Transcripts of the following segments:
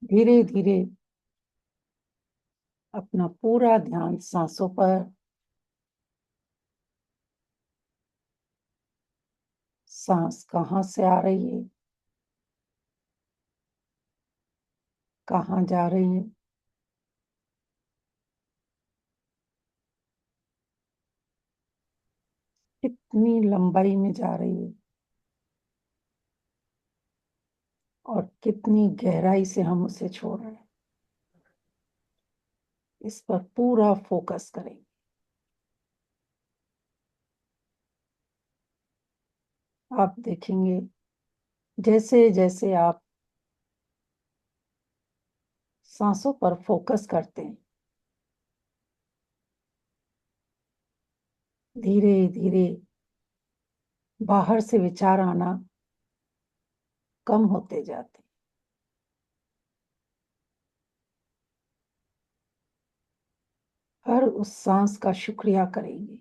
धीरे धीरे अपना पूरा ध्यान सांसों पर, सांस कहाँ से आ रही है, कहाँ जा रही है, कितनी लंबाई में जा रही है और कितनी गहराई से हम उसे छोड़ रहे हैं। इस पर पूरा फोकस करेंगे। आप देखेंगे जैसे जैसे आप सांसों पर फोकस करते हैं, धीरे धीरे बाहर से विचार आना कम होते जाते हैं। हर उस सांस का शुक्रिया करेंगे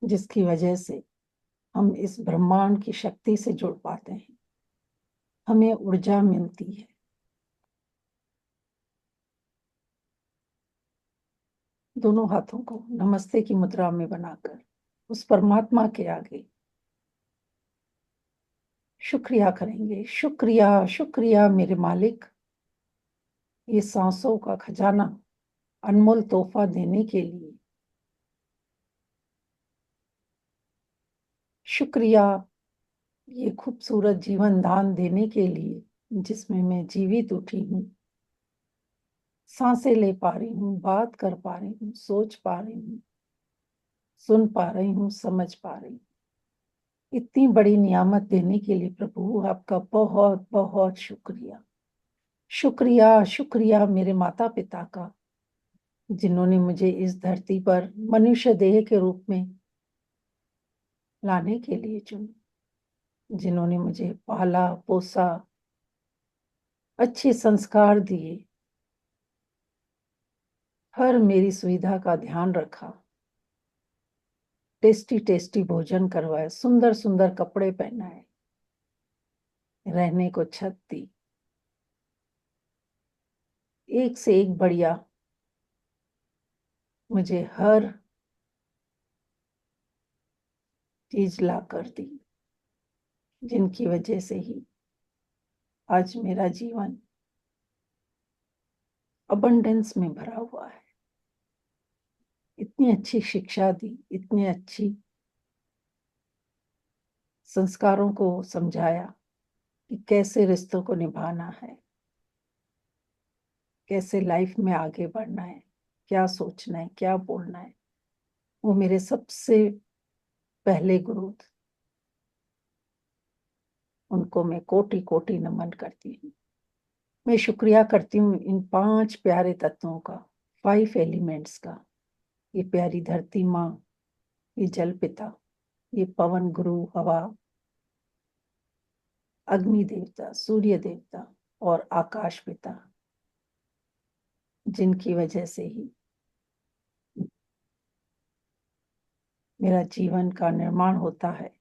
जिसकी वजह से हम इस ब्रह्मांड की शक्ति से जुड़ पाते हैं, हमें ऊर्जा मिलती है। दोनों हाथों को नमस्ते की मुद्रा में बनाकर उस परमात्मा के आगे शुक्रिया करेंगे। शुक्रिया शुक्रिया मेरे मालिक, ये सांसों का खजाना अनमोल तोहफा देने के लिए। शुक्रिया ये खूबसूरत जीवन दान देने के लिए जिसमें मैं जीवित उठी हूँ, सांसें ले पा रही हूँ, बात कर पा रही हूँ, सोच पा रही हूँ, सुन पा रही हूँ, समझ पा रही हूँ। इतनी बड़ी नियामत देने के लिए प्रभु आपका बहुत बहुत शुक्रिया। शुक्रिया शुक्रिया मेरे माता पिता का, जिन्होंने मुझे इस धरती पर मनुष्य देह के रूप में लाने के लिए चुना, जिन्होंने मुझे पाला पोसा, अच्छे संस्कार दिए, हर मेरी सुविधा का ध्यान रखा, टेस्टी टेस्टी भोजन करवाए, सुंदर सुंदर कपड़े पहनाए, रहने को छत दी, एक से एक बढ़िया मुझे हर चीज ला कर दी, जिनकी वजह से ही आज मेरा जीवन अबंडेंस में भरा हुआ है। इतनी अच्छी शिक्षा दी, इतनी अच्छी संस्कारों को समझाया कि कैसे रिश्तों को निभाना है, कैसे लाइफ में आगे बढ़ना है, क्या सोचना है, क्या बोलना है। वो मेरे सबसे पहले गुरु थे। उनको मैं कोटि कोटि नमन करती हूँ। मैं शुक्रिया करती हूँ इन 5 प्यारे तत्वों का, 5 एलिमेंट्स का। ये प्यारी धरती माँ, ये जल पिता, ये पवन गुरु हवा, अग्नि देवता, सूर्य देवता और आकाश पिता, जिनकी वजह से ही मेरा जीवन का निर्माण होता है,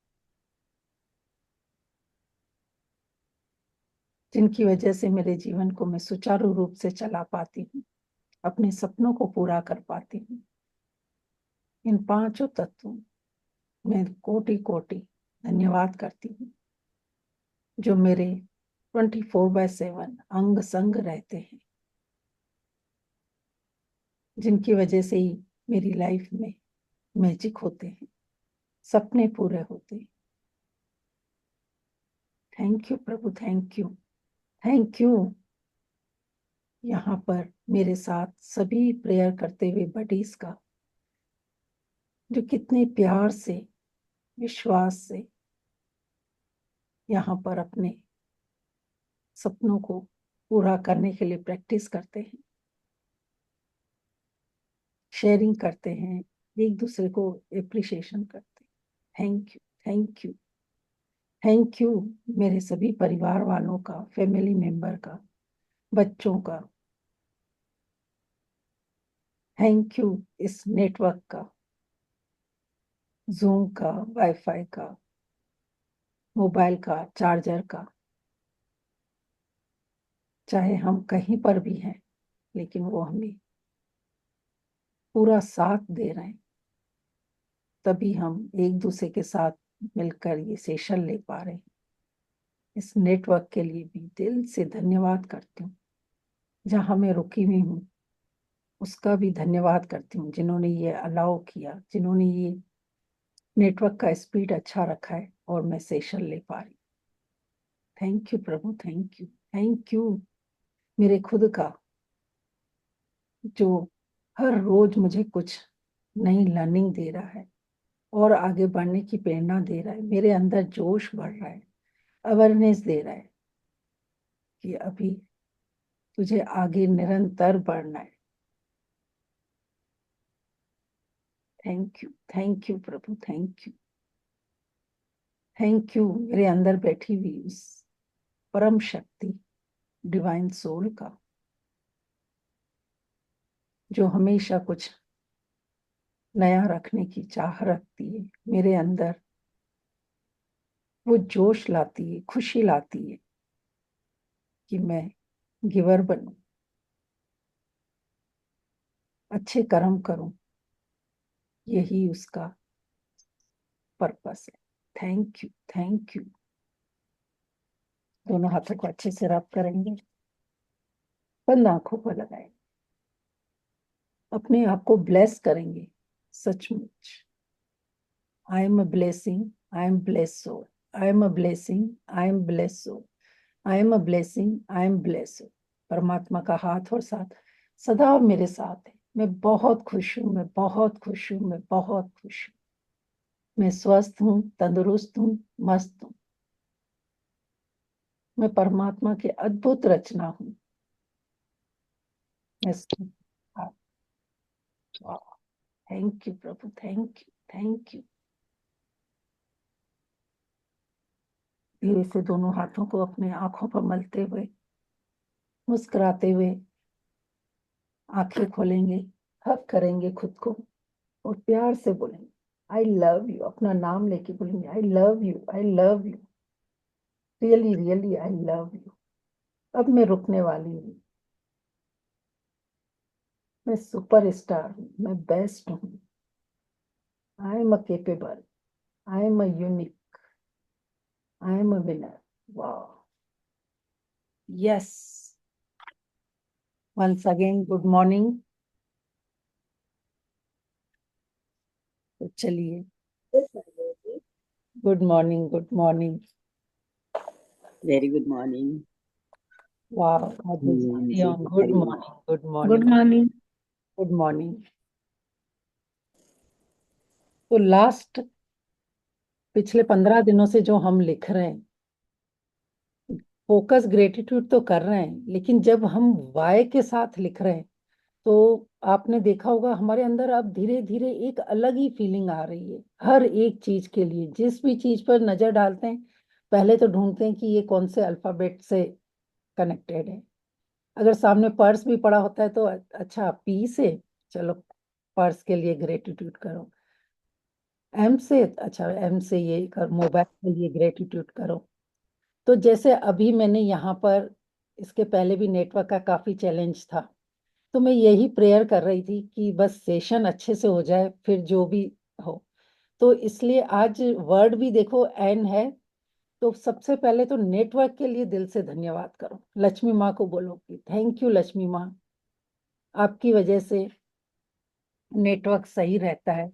जिनकी वजह से मेरे जीवन को मैं सुचारू रूप से चला पाती हूँ, अपने सपनों को पूरा कर पाती हूँ। इन 5 तत्वों में कोटि कोटि धन्यवाद करती हूँ, जो मेरे 24/7 अंग संग रहते हैं, जिनकी वजह से ही मेरी लाइफ में मैजिक होते हैं, सपने पूरे होते हैं। Thank you Prabhu, thank you, thank you. यहाँ पर मेरे साथ सभी प्रेयर करते हुए बडीज का, जो कितने प्यार से, विश्वास से यहाँ पर अपने सपनों को पूरा करने के लिए प्रैक्टिस करते हैं, शेयरिंग करते हैं, एक दूसरे को एप्रिशिएशन करते हैं। Thank you, thank you, thank you मेरे सभी परिवार वालों का, फैमिली मेंबर का, बच्चों का। थैंक यू इस नेटवर्क का, जूम का, वाईफाई का, मोबाइल का, चार्जर का, चाहे हम कहीं पर भी हैं, लेकिन वो हमें पूरा साथ दे रहे हैं, तभी हम एक दूसरे के साथ मिलकर ये सेशन ले पा रहे हैं। इस नेटवर्क के लिए भी दिल से धन्यवाद करती हूँ। जहाँ मैं रुकी हुई हूँ उसका भी धन्यवाद करती हूँ, जिन्होंने ये अलाउ किया, जिन्होंने ये नेटवर्क का स्पीड अच्छा रखा है और मैं सेशन ले पा रही हूँ। Thank you Prabhu, thank you, thank you मेरे खुद का, जो हर रोज मुझे कुछ नई लर्निंग दे रहा है और आगे बढ़ने की प्रेरणा दे रहा है। मेरे अंदर जोश बढ़ रहा है, अवेयरनेस दे रहा है कि अभी तुझे आगे निरंतर बढ़ना है। Thank you Prabhu, thank you, thank you मेरे अंदर बैठी हुई उस परम शक्ति डिवाइन सोल का, जो हमेशा कुछ नया रखने की चाह रखती है मेरे अंदर। वो जोश लाती है, खुशी लाती है कि मैं गिवर बनूं, अच्छे कर्म करूं, यही उसका पर्पस है। Thank you, thank you. दोनों हाथों को अच्छे से रब करेंगे, बंद आंखों पर लगाएंगे, अपने आप को ब्लेस करेंगे। सचमुच I am a blessing, I am bless soul, I am a blessing, I am bless soul, I am a blessing, I am bless soul. परमात्मा का हाथ और साथ सदा मेरे साथ है। मैं बहुत खुश हूँ, मैं बहुत खुश हूँ, मैं बहुत खुश हूँ। मैं स्वस्थ हूँ, तंदुरुस्त हूँ, मस्त हूँ। मैं परमात्मा की अद्भुत रचना हूँ। Thank you Prabhu, thank you, thank you. धीरे से दोनों हाथों को अपने आंखों पर मलते हुए, मुस्कुराते हुए आंखें खोलेंगे, हक करेंगे खुद को और प्यार से बोलेंगे आई लव यू। अपना नाम लेके बोलेंगे I love you, I love you, really really I love you. अब मैं रुकने वाली हूँ। मैं सुपर स्टार हूँ, मैं बेस्ट हूँ। I am a capable, I am a unique, I am a winner. वाह, yes. Once again good morning. तो चलिए, good morning, good morning. Very good morning. वाह, good morning, good Good morning, morning. Good morning. तो last पिछले 15 दिनों से जो हम लिख रहे हैं, फोकस ग्रेटिट्यूड तो कर रहे हैं, लेकिन जब हम वाय के साथ लिख रहे हैं तो आपने देखा होगा हमारे अंदर अब धीरे धीरे एक अलग ही फीलिंग आ रही है। हर एक चीज के लिए, जिस भी चीज पर नजर डालते हैं, पहले तो ढूंढते हैं कि ये कौन से अल्फाबेट से कनेक्टेड है। अगर सामने पर्स भी पड़ा होता है तो अच्छा पी से, चलो पर्स के लिए ग्रेटिट्यूड करो। एम से, अच्छा एम से ये कर, मोबाइल के लिए ग्रेटिट्यूड करो। तो जैसे अभी मैंने यहाँ पर, इसके पहले भी नेटवर्क का काफी चैलेंज था, तो मैं यही प्रेयर कर रही थी कि बस सेशन अच्छे से हो जाए, फिर जो भी हो। तो इसलिए आज वर्ड भी देखो एन है। तो सबसे पहले तो नेटवर्क के लिए दिल से धन्यवाद करो, लक्ष्मी माँ को बोलो कि थैंक यू लक्ष्मी माँ, आपकी वजह से नेटवर्क सही रहता है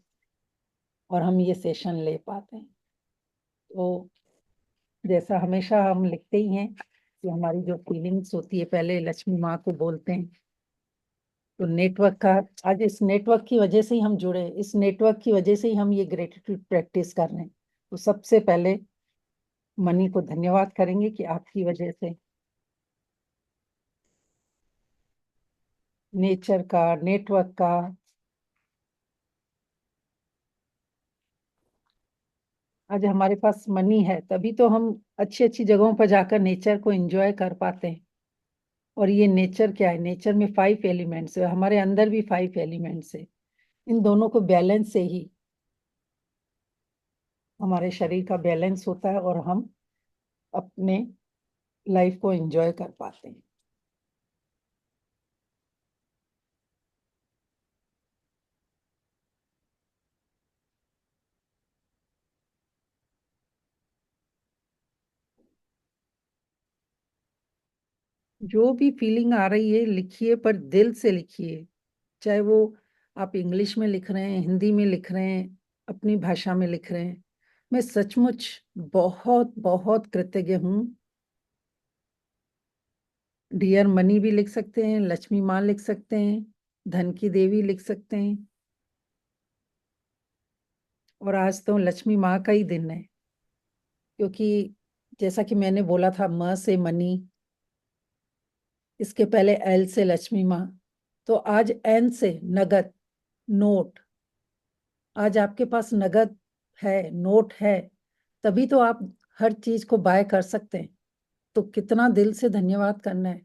और हम ये सेशन ले पाते हैं। तो जैसा हमेशा हम लिखते ही हैं कि हमारी जो फीलिंग्स होती है पहले लक्ष्मी माँ को बोलते हैं। तो नेटवर्क का, आज इस नेटवर्क की वजह से ही हम जुड़े, इस नेटवर्क की वजह से ही हम ये ग्रेटिट्यूड प्रैक्टिस कर रहे हैं। तो सबसे पहले मनी को धन्यवाद करेंगे कि आपकी वजह से नेचर का, नेटवर्क का, आज हमारे पास मनी है, तभी तो हम अच्छी अच्छी जगहों पर जाकर नेचर को एंजॉय कर पाते हैं। और ये नेचर क्या है, नेचर में 5 एलिमेंट्स है, हमारे अंदर भी 5 एलिमेंट्स है। इन दोनों को बैलेंस से ही हमारे शरीर का बैलेंस होता है और हम अपने लाइफ को एंजॉय कर पाते हैं। जो भी फीलिंग आ रही है लिखिए, पर दिल से लिखिए। चाहे वो आप इंग्लिश में लिख रहे हैं, हिंदी में लिख रहे हैं, अपनी भाषा में लिख रहे हैं। मैं सचमुच बहुत बहुत कृतज्ञ हूँ। डियर मनी भी लिख सकते हैं, लक्ष्मी माँ लिख सकते हैं, धन की देवी लिख सकते हैं। और आज तो लक्ष्मी माँ का ही दिन है, क्योंकि जैसा कि मैंने बोला था, म से मनी, इसके पहले एल से लक्ष्मी माँ, तो आज एन से नगद, नोट। आज आपके पास नगद है, नोट है, तभी तो आप हर चीज को बाय कर सकते हैं। तो कितना दिल से धन्यवाद करना है।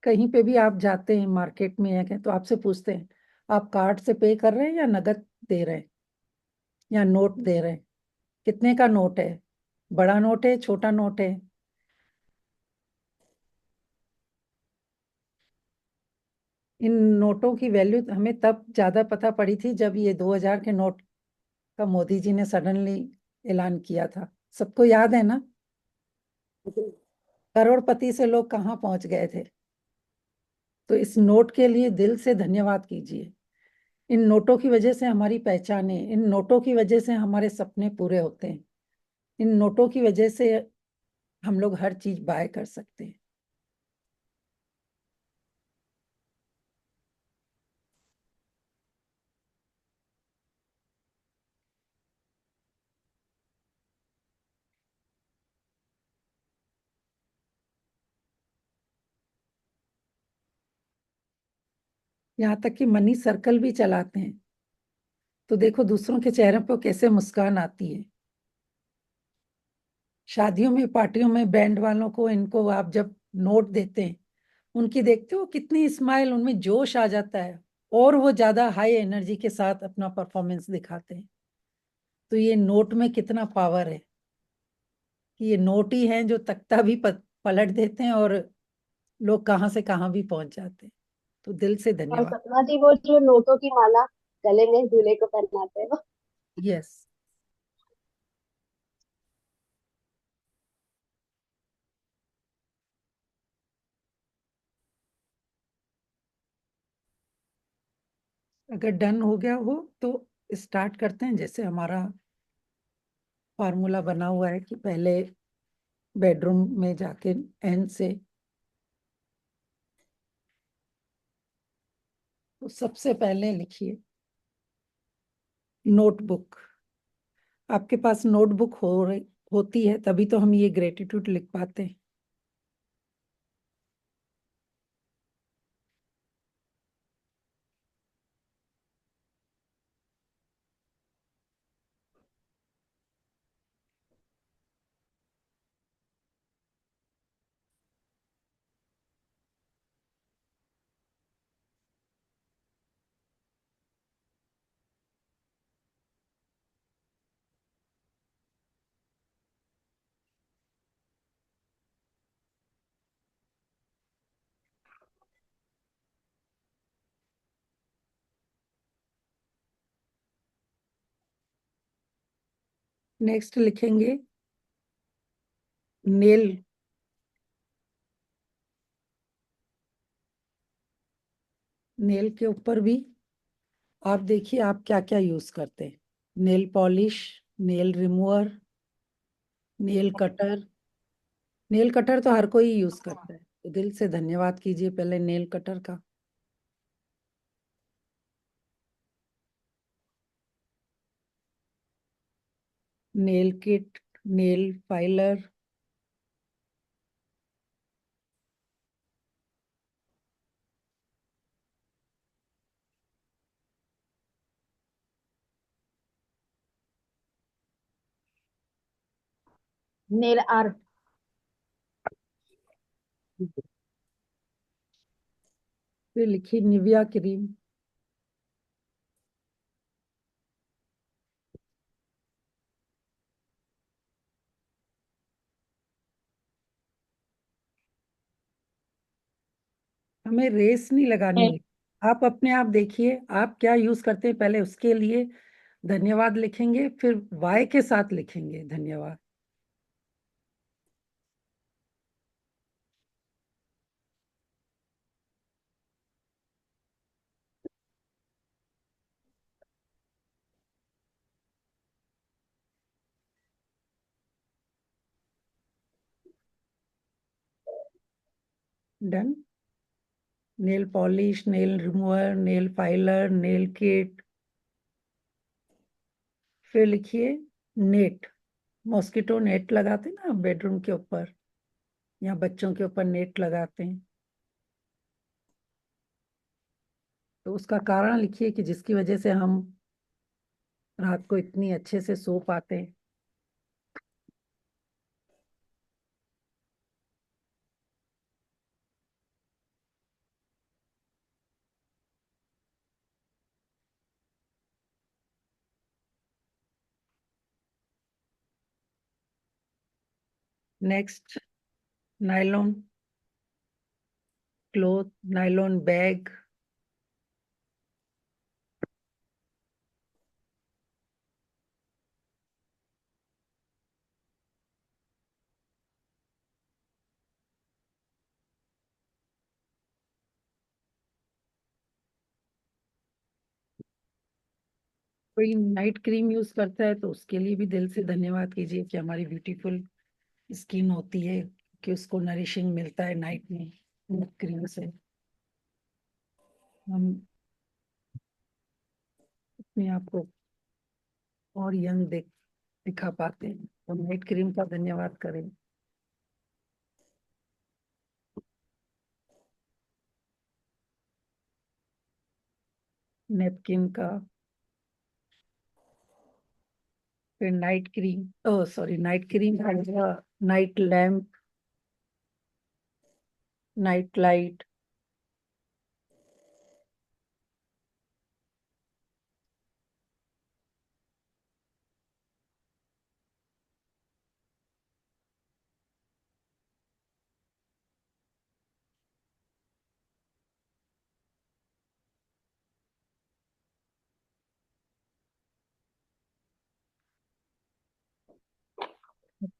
कहीं पे भी आप जाते हैं मार्केट में या कहीं, तो आपसे पूछते हैं आप कार्ड से पे कर रहे हैं या नगद दे रहे हैं या नोट दे रहे हैं। कितने का नोट है, बड़ा नोट है, छोटा नोट है। इन नोटों की वैल्यू हमें तब ज्यादा पता पड़ी थी जब ये 2000 के नोट का मोदी जी ने सडनली ऐलान किया था। सबको याद है ना, करोड़पति से लोग कहाँ पहुंच गए थे। तो इस नोट के लिए दिल से धन्यवाद कीजिए। इन नोटों की वजह से हमारी पहचान है, इन नोटों की वजह से हमारे सपने पूरे होते हैं, इन नोटों की वजह से हम लोग हर चीज बाय कर सकते हैं। यहाँ तक कि मनी सर्कल भी चलाते हैं, तो देखो दूसरों के चेहरे पर कैसे मुस्कान आती है। शादियों में, पार्टियों में बैंड वालों को, इनको आप जब नोट देते हैं, उनकी देखते हो कितनी स्माइल, उनमें जोश आ जाता है, और वो ज्यादा हाई एनर्जी के साथ अपना परफॉर्मेंस दिखाते हैं। तो ये नोट में कितना पावर है कि ये नोट ही हैं जो तख्ता भी पलट देते हैं, और लोग कहाँ से कहाँ भी पहुंच जाते हैं। तो दिल से और धन्यवाद। सपना जी, वो जो नोटों की माला गले में दूल्हे को पहनाते हैं वो। यस। अगर डन हो गया हो तो स्टार्ट करते हैं। जैसे हमारा फार्मूला बना हुआ है कि पहले बेडरूम में जाके एन से, तो सबसे पहले लिखिए नोटबुक। आपके पास नोटबुक हो रही होती है तभी तो हम ये ग्रेटिट्यूड लिख पाते हैं। नेक्स्ट लिखेंगे नेल। नेल के ऊपर भी आप देखिए आप क्या क्या यूज करते हैं। Nail polish, nail remover, nail cutter. Nail cutter तो हर कोई यूज करता है, तो दिल से धन्यवाद कीजिए पहले नेल कटर का। Nail kit, nail filer, nail art. फिर लिखी निविया क्रीम। हमें रेस नहीं लगानी है। आप अपने आप देखिए आप क्या यूज करते हैं, पहले उसके लिए धन्यवाद लिखेंगे, फिर वाई के साथ लिखेंगे धन्यवाद। Done. Nail polish, nail remover, nail filer, nail kit, फिर लिखिए नेट। मॉस्किटो नेट लगाते हैं ना बेडरूम के ऊपर, या बच्चों के ऊपर नेट लगाते हैं, तो उसका कारण लिखिए कि जिसकी वजह से हम रात को इतनी अच्छे से सो पाते हैं। Next, nylon cloth, nylon bag, कोई नाइट क्रीम यूज करता है तो उसके लिए भी दिल से धन्यवाद कीजिए कि हमारी ब्यूटीफुल स्किन होती है, कि उसको नरिशिंग मिलता है नाइट में क्रीम से, हम अपने आप को और यंग दिखा पाते हैं, तो नाइट क्रीम का धन्यवाद करें। नेपकिन का, फिर नाइट क्रीम, ओ सॉरी नाइट क्रीम का, night lamp, night light,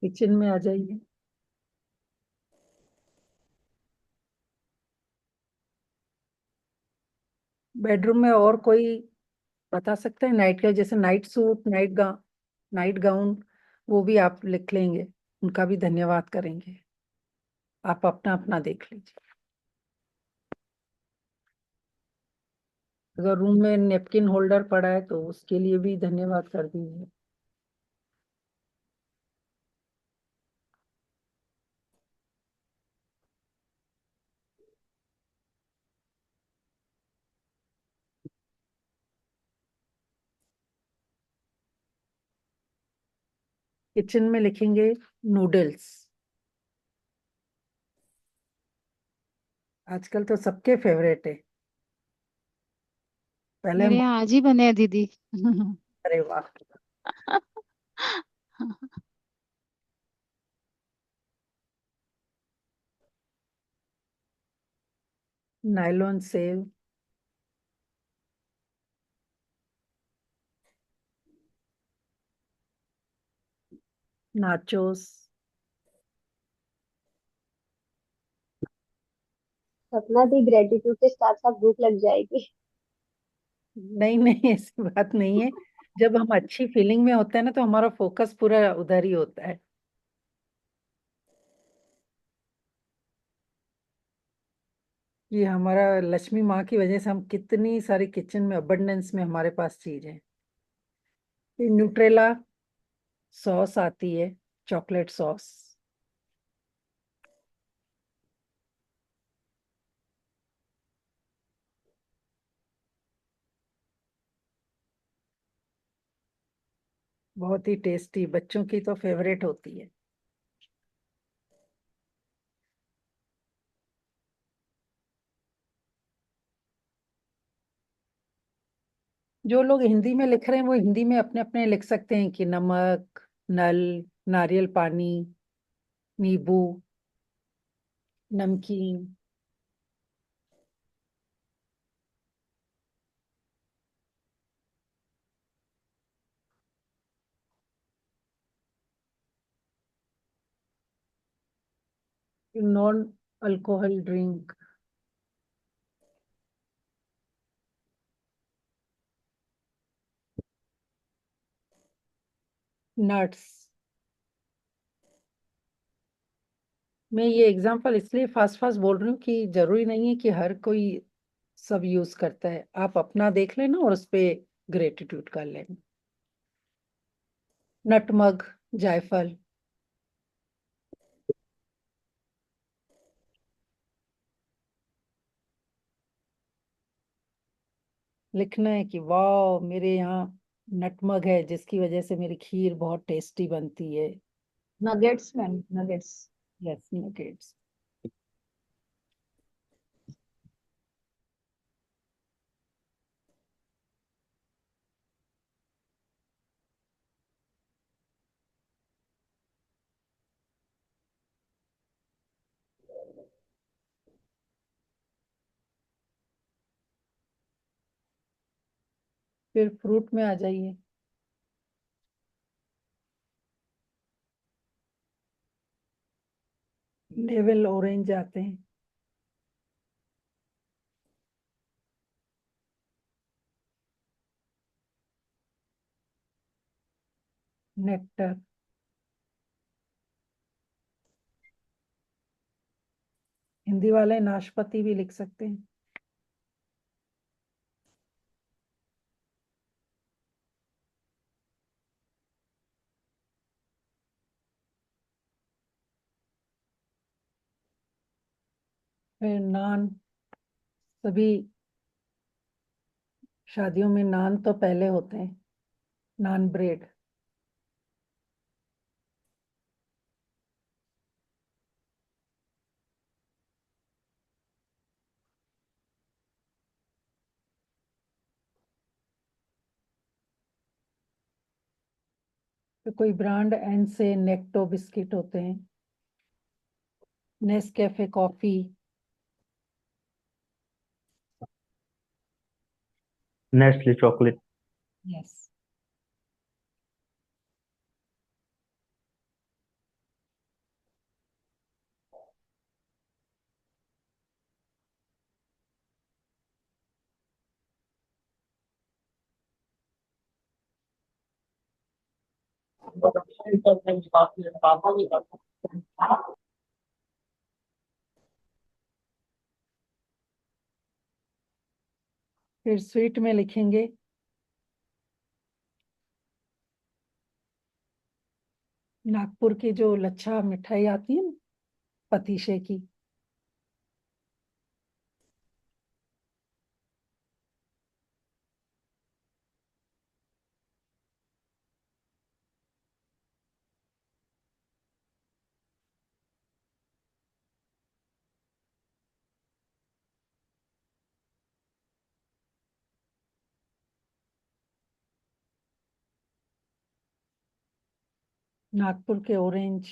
kitchen में आ जाइए। बेडरूम में और कोई बता सकते हैं नाइट का, जैसे नाइट सूट, नाइट गाउन, वो भी आप लिख लेंगे, उनका भी धन्यवाद करेंगे। आप अपना अपना देख लीजिए। अगर रूम में नेपकिन होल्डर पड़ा है तो उसके लिए भी धन्यवाद कर दीजिए। किचन में लिखेंगे नूडल्स। आजकल तो सबके फेवरेट है। पहले मेरे हम, यहाँ आज ही बने हैं दीदी। अरे वाह। Nylon save, nachos. सपना दी ग्रेटिट्यूड के साथ साथ भूख लग जाएगी। नहीं नहीं, ऐसी बात नहीं है। जब हम अच्छी फीलिंग में होते हैं ना तो हमारा फोकस पूरा उधर ही होता है। ये हमारा लक्ष्मी माँ की वजह से हम कितनी सारी किचन में अबंडेंस में हमारे पास चीज है। ये न्यूट्रेला सॉस आती है, चॉकलेट सॉस, बहुत ही टेस्टी, बच्चों की तो फेवरेट होती है। जो लोग हिंदी में लिख रहे हैं वो हिंदी में अपने अपने लिख सकते हैं कि नमक, नल, नारियल पानी, नींबू, नमकीन। Non alcohol drink, nuts. मैं ये एग्जांपल इसलिए फास्ट फास्ट बोल रही हूँ कि जरूरी नहीं है कि हर कोई सब यूज करता है। आप अपना देख लेना और उस पे ग्रेटिट्यूड कर लेना। नटमग, जायफल। लिखना है कि वाह, मेरे यहाँ नटमग है जिसकी वजह से मेरी खीर बहुत टेस्टी बनती है। Nuggets, man, nuggets. Yes, nuggets. फिर फ्रूट में आ जाइए। लेवल ऑरेंज आते हैं। नेक्टर। हिंदी वाले नाशपाती भी लिख सकते हैं। फिर नान। सभी शादियों में नान तो पहले होते हैं। नान ब्रेड। फिर कोई ब्रांड एन से नेक्टो बिस्किट होते हैं। Nescafe coffee. Nestle chocolate. Yes. फिर स्वीट में लिखेंगे नागपुर की जो लच्छा मिठाई आती है ना, पतीशे की। नागपुर के ऑरेंज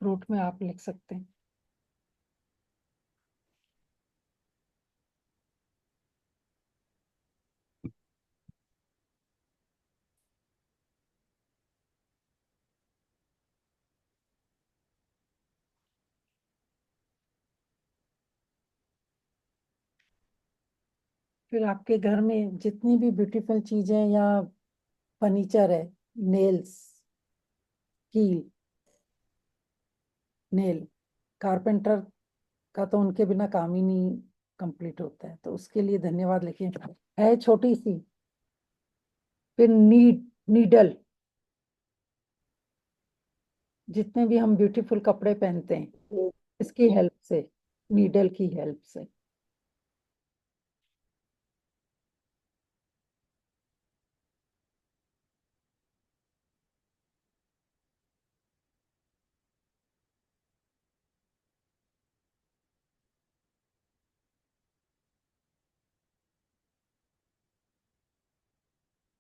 फ्रूट में आप लिख सकते हैं। फिर आपके घर में जितनी भी ब्यूटीफुल चीजें या फर्नीचर है, नेल्स, कील, नेल, कारपेंटर का तो उनके बिना काम ही नहीं कंप्लीट होता है, तो उसके लिए धन्यवाद लिखिए। है छोटी सी। फिर नीडल। जितने भी हम ब्यूटीफुल कपड़े पहनते हैं, इसकी हेल्प से, नीडल की हेल्प से।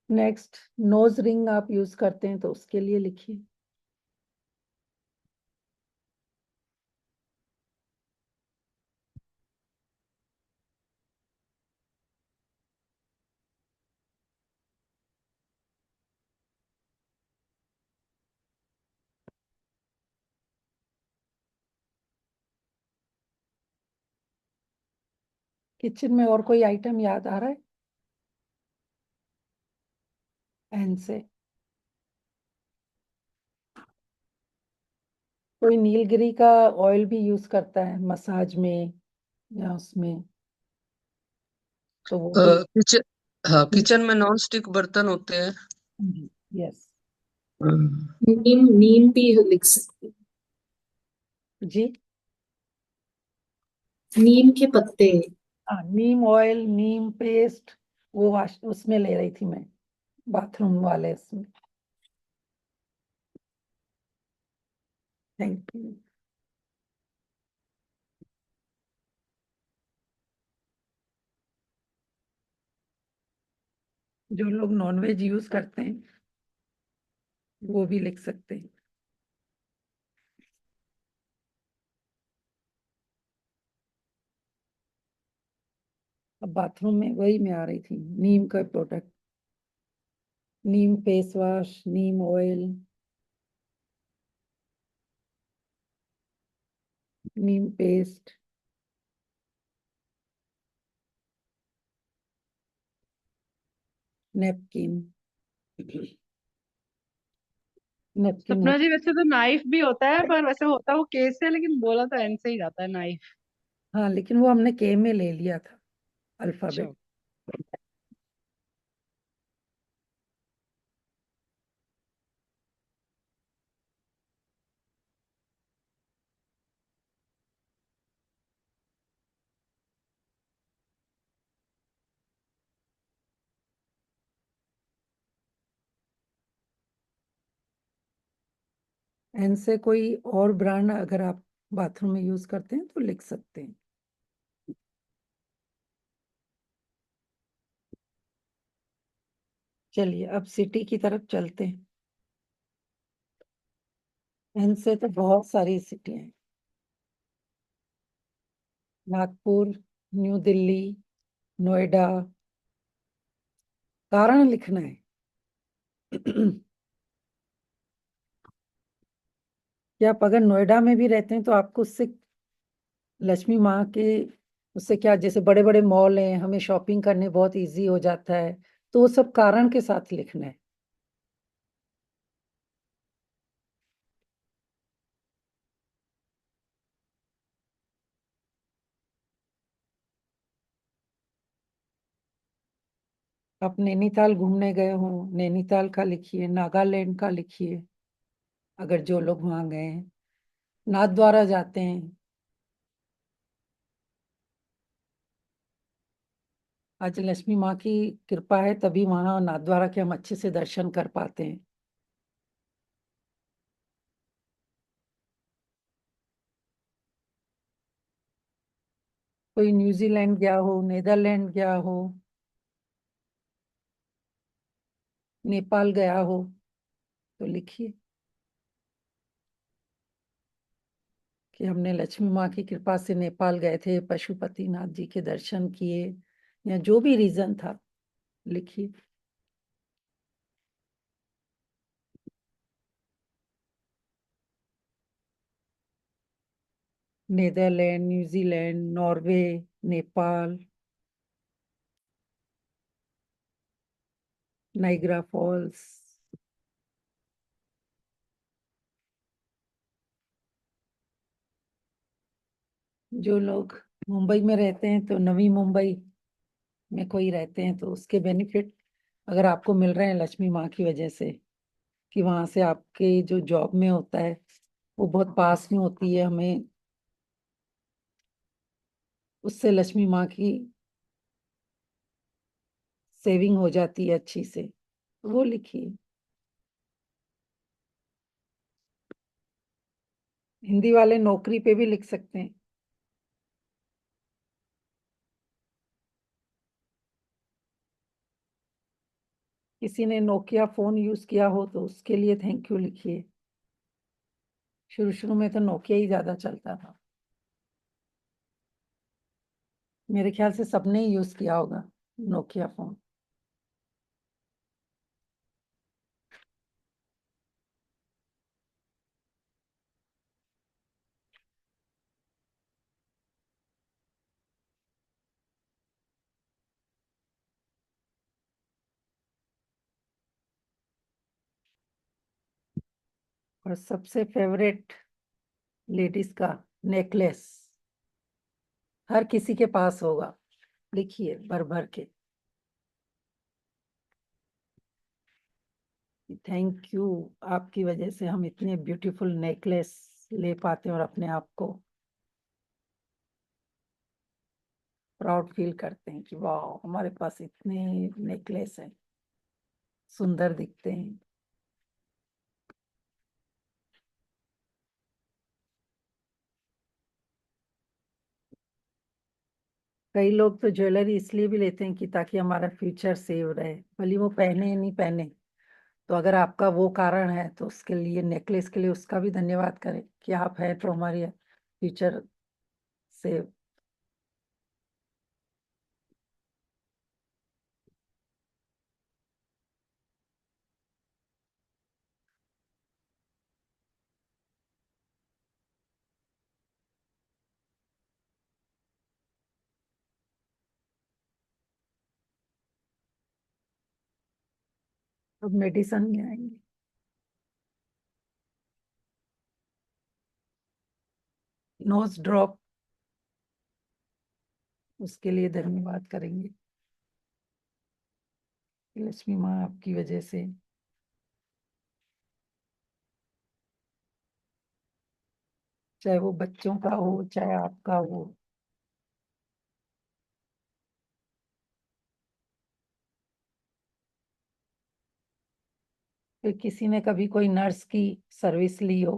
नेक्स्ट, नोज रिंग आप यूज करते हैं तो उसके लिए लिखिए। किचन में और कोई आइटम याद आ रहा है? एन से कोई नीलगिरी का ऑयल भी यूज करता है मसाज में या उसमें, तो वो भी। किचन, हाँ किचन में नॉन स्टिक बर्तन होते हैं। यस नीम नीम भी लिख सकते जी। हैं। नीम के पत्ते। हाँ, नीम ऑयल, नीम पेस्ट, वो वाश उसमें ले रही थी मैं, बाथरूम वाले इसमें। Thank you. जो लोग नॉनवेज यूज करते हैं वो भी लिख सकते हैं। अब बाथरूम में वही में आ रही थी, नीम का प्रोडक्ट, नीम फेस वॉश, नीम ऑयल, नीम पेस्ट, नेपकिन। नेपकिन सपना जी, वैसे तो नाइफ भी होता है, पर वैसे होता वो के से, लेकिन बोला तो एन से ही जाता है नाइफ। हाँ, लेकिन वो हमने के में ले लिया था, अच्छा। अल्फाबेट। एन से कोई और ब्रांड अगर आप बाथरूम में यूज करते हैं तो लिख सकते हैं। चलिए अब सिटी की तरफ चलते हैं। एन से तो बहुत सारी सिटी हैं, नागपुर, न्यू दिल्ली, नोएडा। कारण लिखना है। कि आप अगर नोएडा में भी रहते हैं तो आपको उससे लक्ष्मी माँ के, उससे क्या, जैसे बड़े बड़े मॉल हैं, हमें शॉपिंग करने बहुत इजी हो जाता है, तो वो सब कारण के साथ लिखना है। आप नैनीताल घूमने गए हो, नैनीताल का लिखिए, नागालैंड का लिखिए, अगर जो लोग वहां गए हैं, नाथ द्वारा जाते हैं। आज लक्ष्मी माँ की कृपा है तभी वहां नाथ द्वारा के हम अच्छे से दर्शन कर पाते हैं। कोई न्यूजीलैंड गया हो, नीदरलैंड गया हो, नेपाल गया हो, तो लिखिए कि हमने लक्ष्मी माँ की कृपा से नेपाल गए थे, पशुपतिनाथ जी के दर्शन किए, या जो भी रीजन था लिखिए। Netherland, New Zealand, Norway, Nepal, Niagara Falls. जो लोग मुंबई में रहते हैं तो नवी मुंबई में कोई रहते हैं तो उसके बेनिफिट अगर आपको मिल रहे हैं लक्ष्मी माँ की वजह से, कि वहां से आपके जो जॉब में होता है वो बहुत पास में होती है, हमें उससे लक्ष्मी माँ की सेविंग हो जाती है अच्छी से, तो वो लिखिए। हिंदी वाले नौकरी पे भी लिख सकते हैं। किसी ने नोकिया फोन यूज किया हो तो उसके लिए थैंक यू लिखिए। शुरू शुरू में तो नोकिया ही ज्यादा चलता था, मेरे ख्याल से सबने ही यूज किया होगा नोकिया फोन। और सबसे फेवरेट लेडीज का नेकलेस हर किसी के पास होगा, लिखिए भर भर के। थैंक यू, आपकी वजह से हम इतने ब्यूटीफुल नेकलेस ले पाते हैं और अपने आप को प्राउड फील करते हैं कि वाह हमारे पास इतने नेकलेस हैं, सुंदर दिखते हैं। कई लोग तो ज्वेलरी इसलिए भी लेते हैं कि ताकि हमारा फ्यूचर सेव रहे, भले वो पहने या नहीं पहने। तो अगर आपका वो कारण है तो उसके लिए, नेकलेस के लिए उसका भी धन्यवाद करें कि आप हैं तो हमारी फ्यूचर सेव। अब मेडिसन में आएंगे। नोज ड्रॉप, उसके लिए धन्यवाद करेंगे। लक्ष्मी माँ आपकी वजह से चाहे वो बच्चों का हो चाहे आपका हो, फिर किसी ने कभी कोई नर्स की सर्विस ली हो,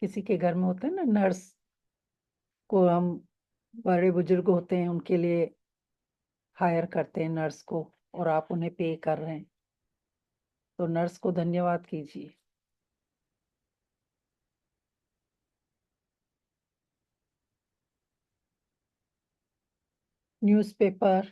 किसी के घर में होते हैं ना नर्स को, हम बड़े बुजुर्ग होते हैं उनके लिए हायर करते हैं नर्स को, और आप उन्हें पे कर रहे हैं, तो नर्स को धन्यवाद कीजिए। न्यूज़पेपर,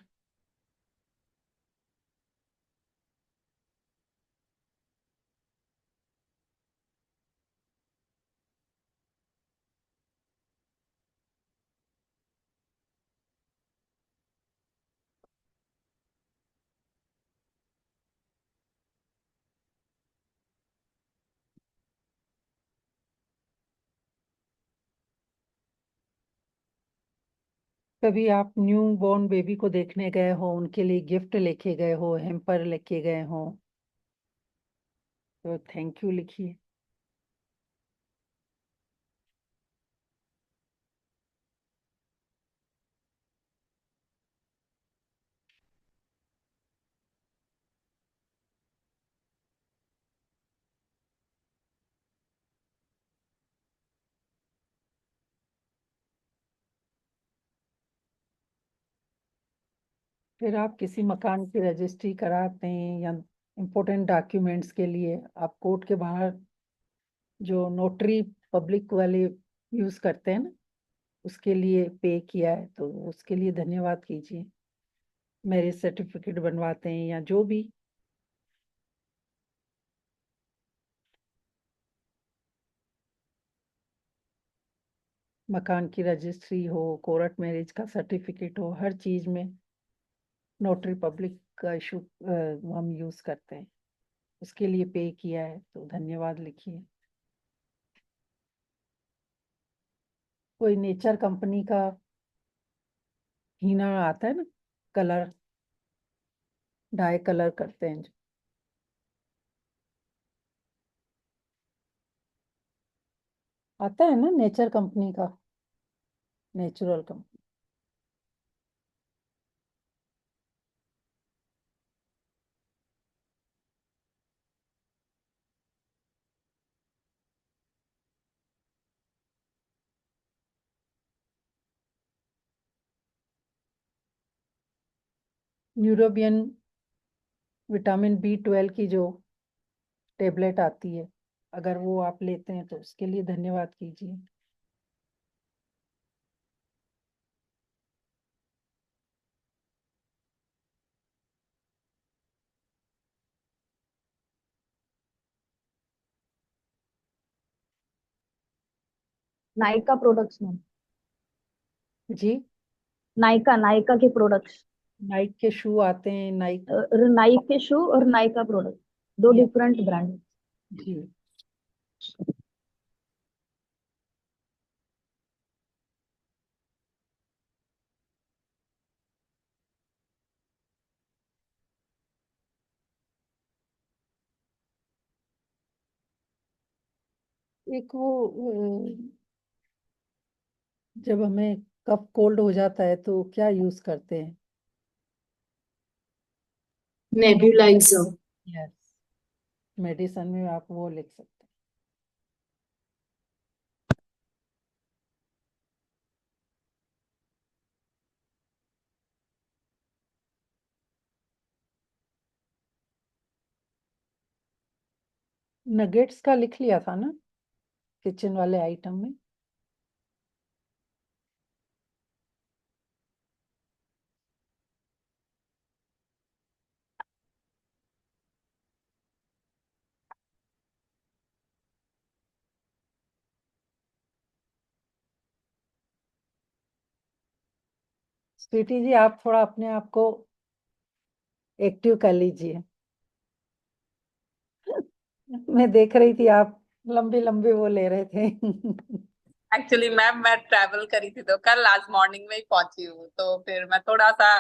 कभी आप न्यू बॉर्न बेबी को देखने गए हो, उनके लिए गिफ्ट लेके गए हो, हेम्पर लेके गए हो, तो थैंक यू लिखिए। फिर आप किसी मकान की रजिस्ट्री कराते हैं या इम्पोर्टेंट डॉक्यूमेंट्स के लिए आप कोर्ट के बाहर जो नोटरी पब्लिक वाले यूज करते हैं ना, उसके लिए पे किया है तो उसके लिए धन्यवाद कीजिए। मैरिज सर्टिफिकेट बनवाते हैं या जो भी, मकान की रजिस्ट्री हो, कोर्ट मैरिज का सर्टिफिकेट हो, हर चीज में नोटरी पब्लिक का इशू हम यूज करते हैं, उसके लिए पे किया है तो धन्यवाद लिखिए। कोई नेचर कंपनी का हीना आता है ना, कलर, डाई कलर करते हैं जो, आता है ना नेचर कंपनी का, natural company. Neurobion vitamin B12 की जो टेबलेट आती है, अगर वो आप लेते हैं तो उसके लिए धन्यवाद कीजिए। नायका प्रोडक्ट्स में, जी, नायका नायका के प्रोडक्ट्स, नाइक के शू आते हैं, नाइक, नाइक के शू और नायका प्रोडक्ट, दो या, डिफरेंट ब्रांड। जी, एक वो जब हमें कफ कोल्ड हो जाता है तो क्या यूज करते हैं? Nebulizer. यस, मेडिसिन में आप वो लिख सकते हैं। नगेट्स का लिख लिया था ना किचन वाले आइटम में? स्वीटी जी, आप थोड़ा अपने आप को एक्टिव कर लीजिए। मैं देख रही थी आप लंबे लंबे वो ले रहे थे। एक्चुअली मैम मैं ट्रैवल करी थी तो कल आज मॉर्निंग में ही पहुंची हूँ, तो फिर मैं थोड़ा सा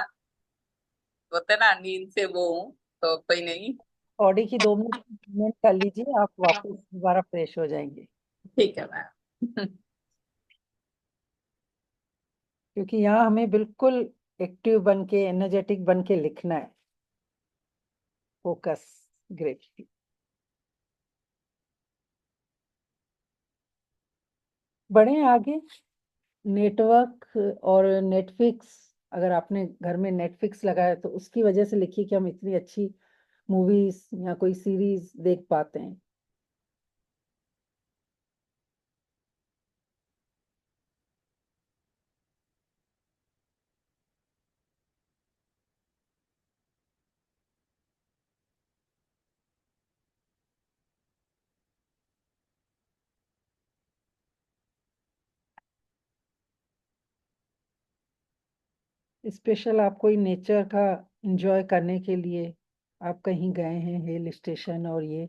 होते ना नींद से वो हूँ, तो कोई नहीं। बॉडी की 2 मिनट कर लीजिए, आप वापस दोबारा फ्रेश हो जाएंगे। ठीक है मैम। क्योंकि यहाँ हमें बिल्कुल एक्टिव बन के एनर्जेटिक बन के लिखना है। फोकस। ग्रेट। बढ़े आगे। नेटवर्क और नेटफ्लिक्स, अगर आपने घर में नेटफ्लिक्स लगाया तो उसकी वजह से लिखिए कि हम इतनी अच्छी मूवीज या कोई सीरीज देख पाते हैं। स्पेशल आप कोई नेचर का एंजॉय करने के लिए आप कहीं गए हैं हिल स्टेशन और ये,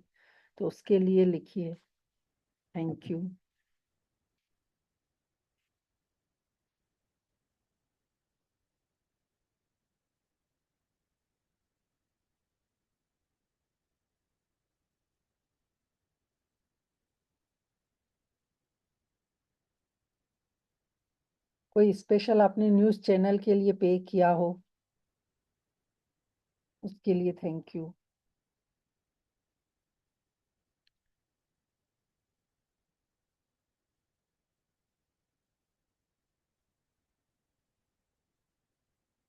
तो उसके लिए लिखिए थैंक यू। कोई स्पेशल आपने न्यूज़ चैनल के लिए पे किया हो, उसके लिए थैंक यू।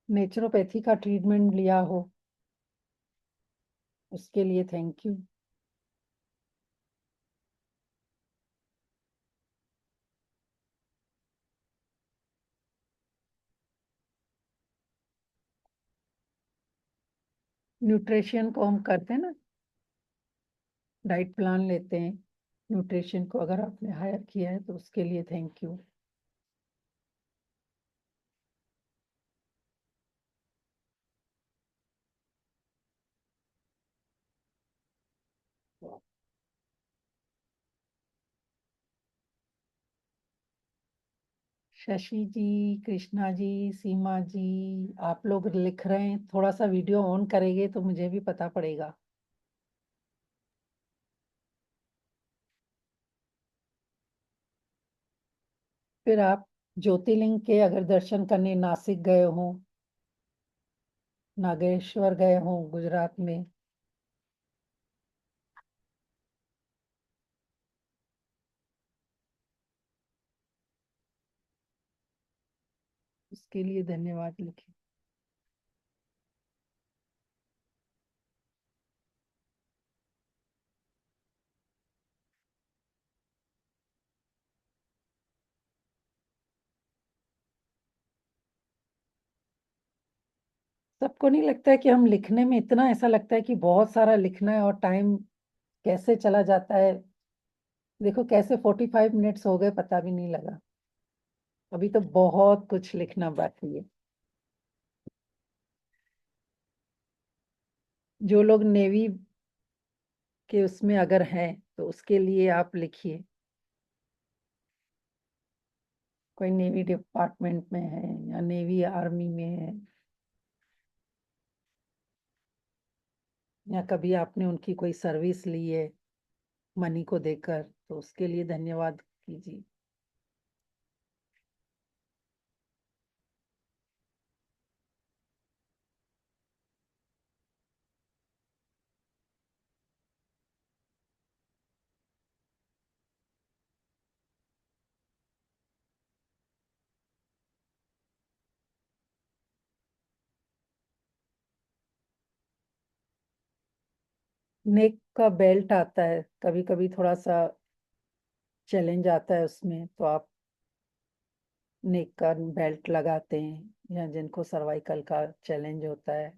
नेचुरोपैथी का ट्रीटमेंट लिया हो, उसके लिए थैंक यू। न्यूट्रिशन को हम करते हैं ना, डाइट प्लान लेते हैं, न्यूट्रिशन को अगर आपने हायर किया है तो उसके लिए थैंक यू। शशि जी, कृष्णा जी, सीमा जी, आप लोग लिख रहे हैं, थोड़ा सा वीडियो ऑन करेंगे तो मुझे भी पता पड़ेगा। फिर आप ज्योतिर्लिंग के अगर दर्शन करने नासिक गए हो, नागेश्वर गए हो गुजरात में, उसके लिए धन्यवाद लिखें। सबको नहीं लगता है कि हम लिखने में इतना, ऐसा लगता है कि बहुत सारा लिखना है और टाइम कैसे चला जाता है। देखो कैसे 45 मिनट्स हो गए, पता भी नहीं लगा। अभी तो बहुत कुछ लिखना बाकी है। जो लोग नेवी के उसमें अगर हैं तो उसके लिए आप लिखिए, कोई नेवी डिपार्टमेंट में है या नेवी आर्मी में है, या कभी आपने उनकी कोई सर्विस ली है, मनी को देकर, तो उसके लिए धन्यवाद कीजिए। नेक का बेल्ट आता है, कभी कभी थोड़ा सा चैलेंज आता है उसमें, तो आप नेक का बेल्ट लगाते हैं, या जिनको सर्वाइकल का चैलेंज होता है,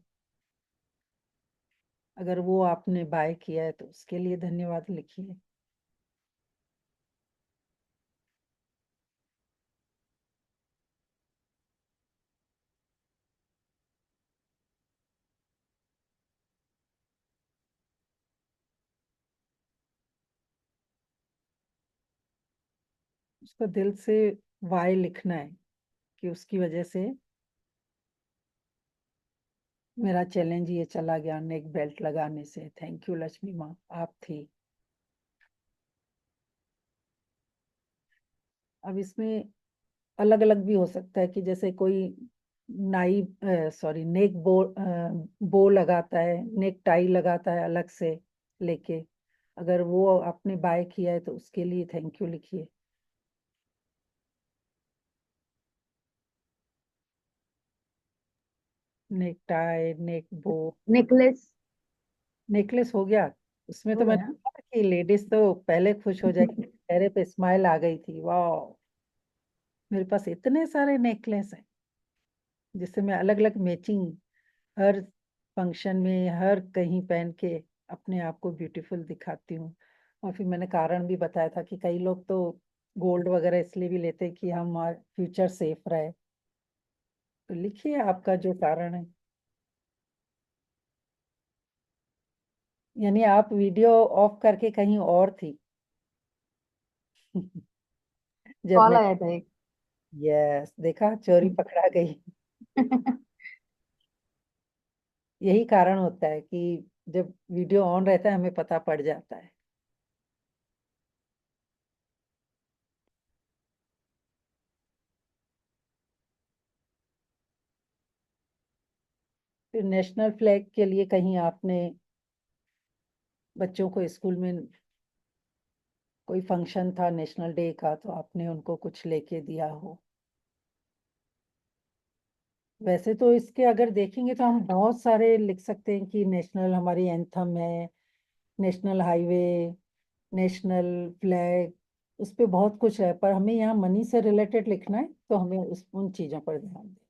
अगर वो आपने बाय किया है तो उसके लिए धन्यवाद लिखिए। उसको दिल से वाय लिखना है कि उसकी वजह से मेरा चैलेंज ये चला गया नेक बेल्ट लगाने से। थैंक यू लक्ष्मी माँ, आप थी। अब इसमें अलग अलग भी हो सकता है कि जैसे कोई नाई सॉरी नेक बो लगाता है, नेक टाई लगाता है अलग से लेके, अगर वो आपने बाय किया है तो उसके लिए थैंक यू लिखिए। नेक टाई, नेक बो, नेकलेस नेकलेस हो गया। उसमें हो तो मैंने गया। कहा कि लेडीज तो पहले खुश हो जाएगी, चेहरे पे स्माइल आ गई थी, वाह मेरे पास इतने सारे नेकलेस हैं जिससे मैं अलग अलग मैचिंग हर फंक्शन में हर कहीं पहन के अपने आप को ब्यूटीफुल दिखाती हूँ। और फिर मैंने कारण भी बताया था कि कई लोग तो गोल्ड वगैरह इसलिए भी लेते हैं कि हमारा फ्यूचर सेफ रहे। तो लिखिए आपका जो कारण है। यानी आप वीडियो ऑफ करके कहीं और थी जब कॉल मैं, आया था एक। यस देखा, चोरी पकड़ा गई। यही कारण होता है कि जब वीडियो ऑन रहता है हमें पता पड़ जाता है। फिर नेशनल फ्लैग के लिए कहीं आपने बच्चों को स्कूल में कोई फंक्शन था नेशनल डे का, तो आपने उनको कुछ लेके दिया हो। वैसे तो इसके अगर देखेंगे तो हम बहुत सारे लिख सकते हैं कि नेशनल हमारी एंथम है, नेशनल हाईवे, नेशनल फ्लैग, उस पे बहुत कुछ है, पर हमें यहाँ मनी से रिलेटेड लिखना है तो हमें उस उन चीजों पर ध्यान दें।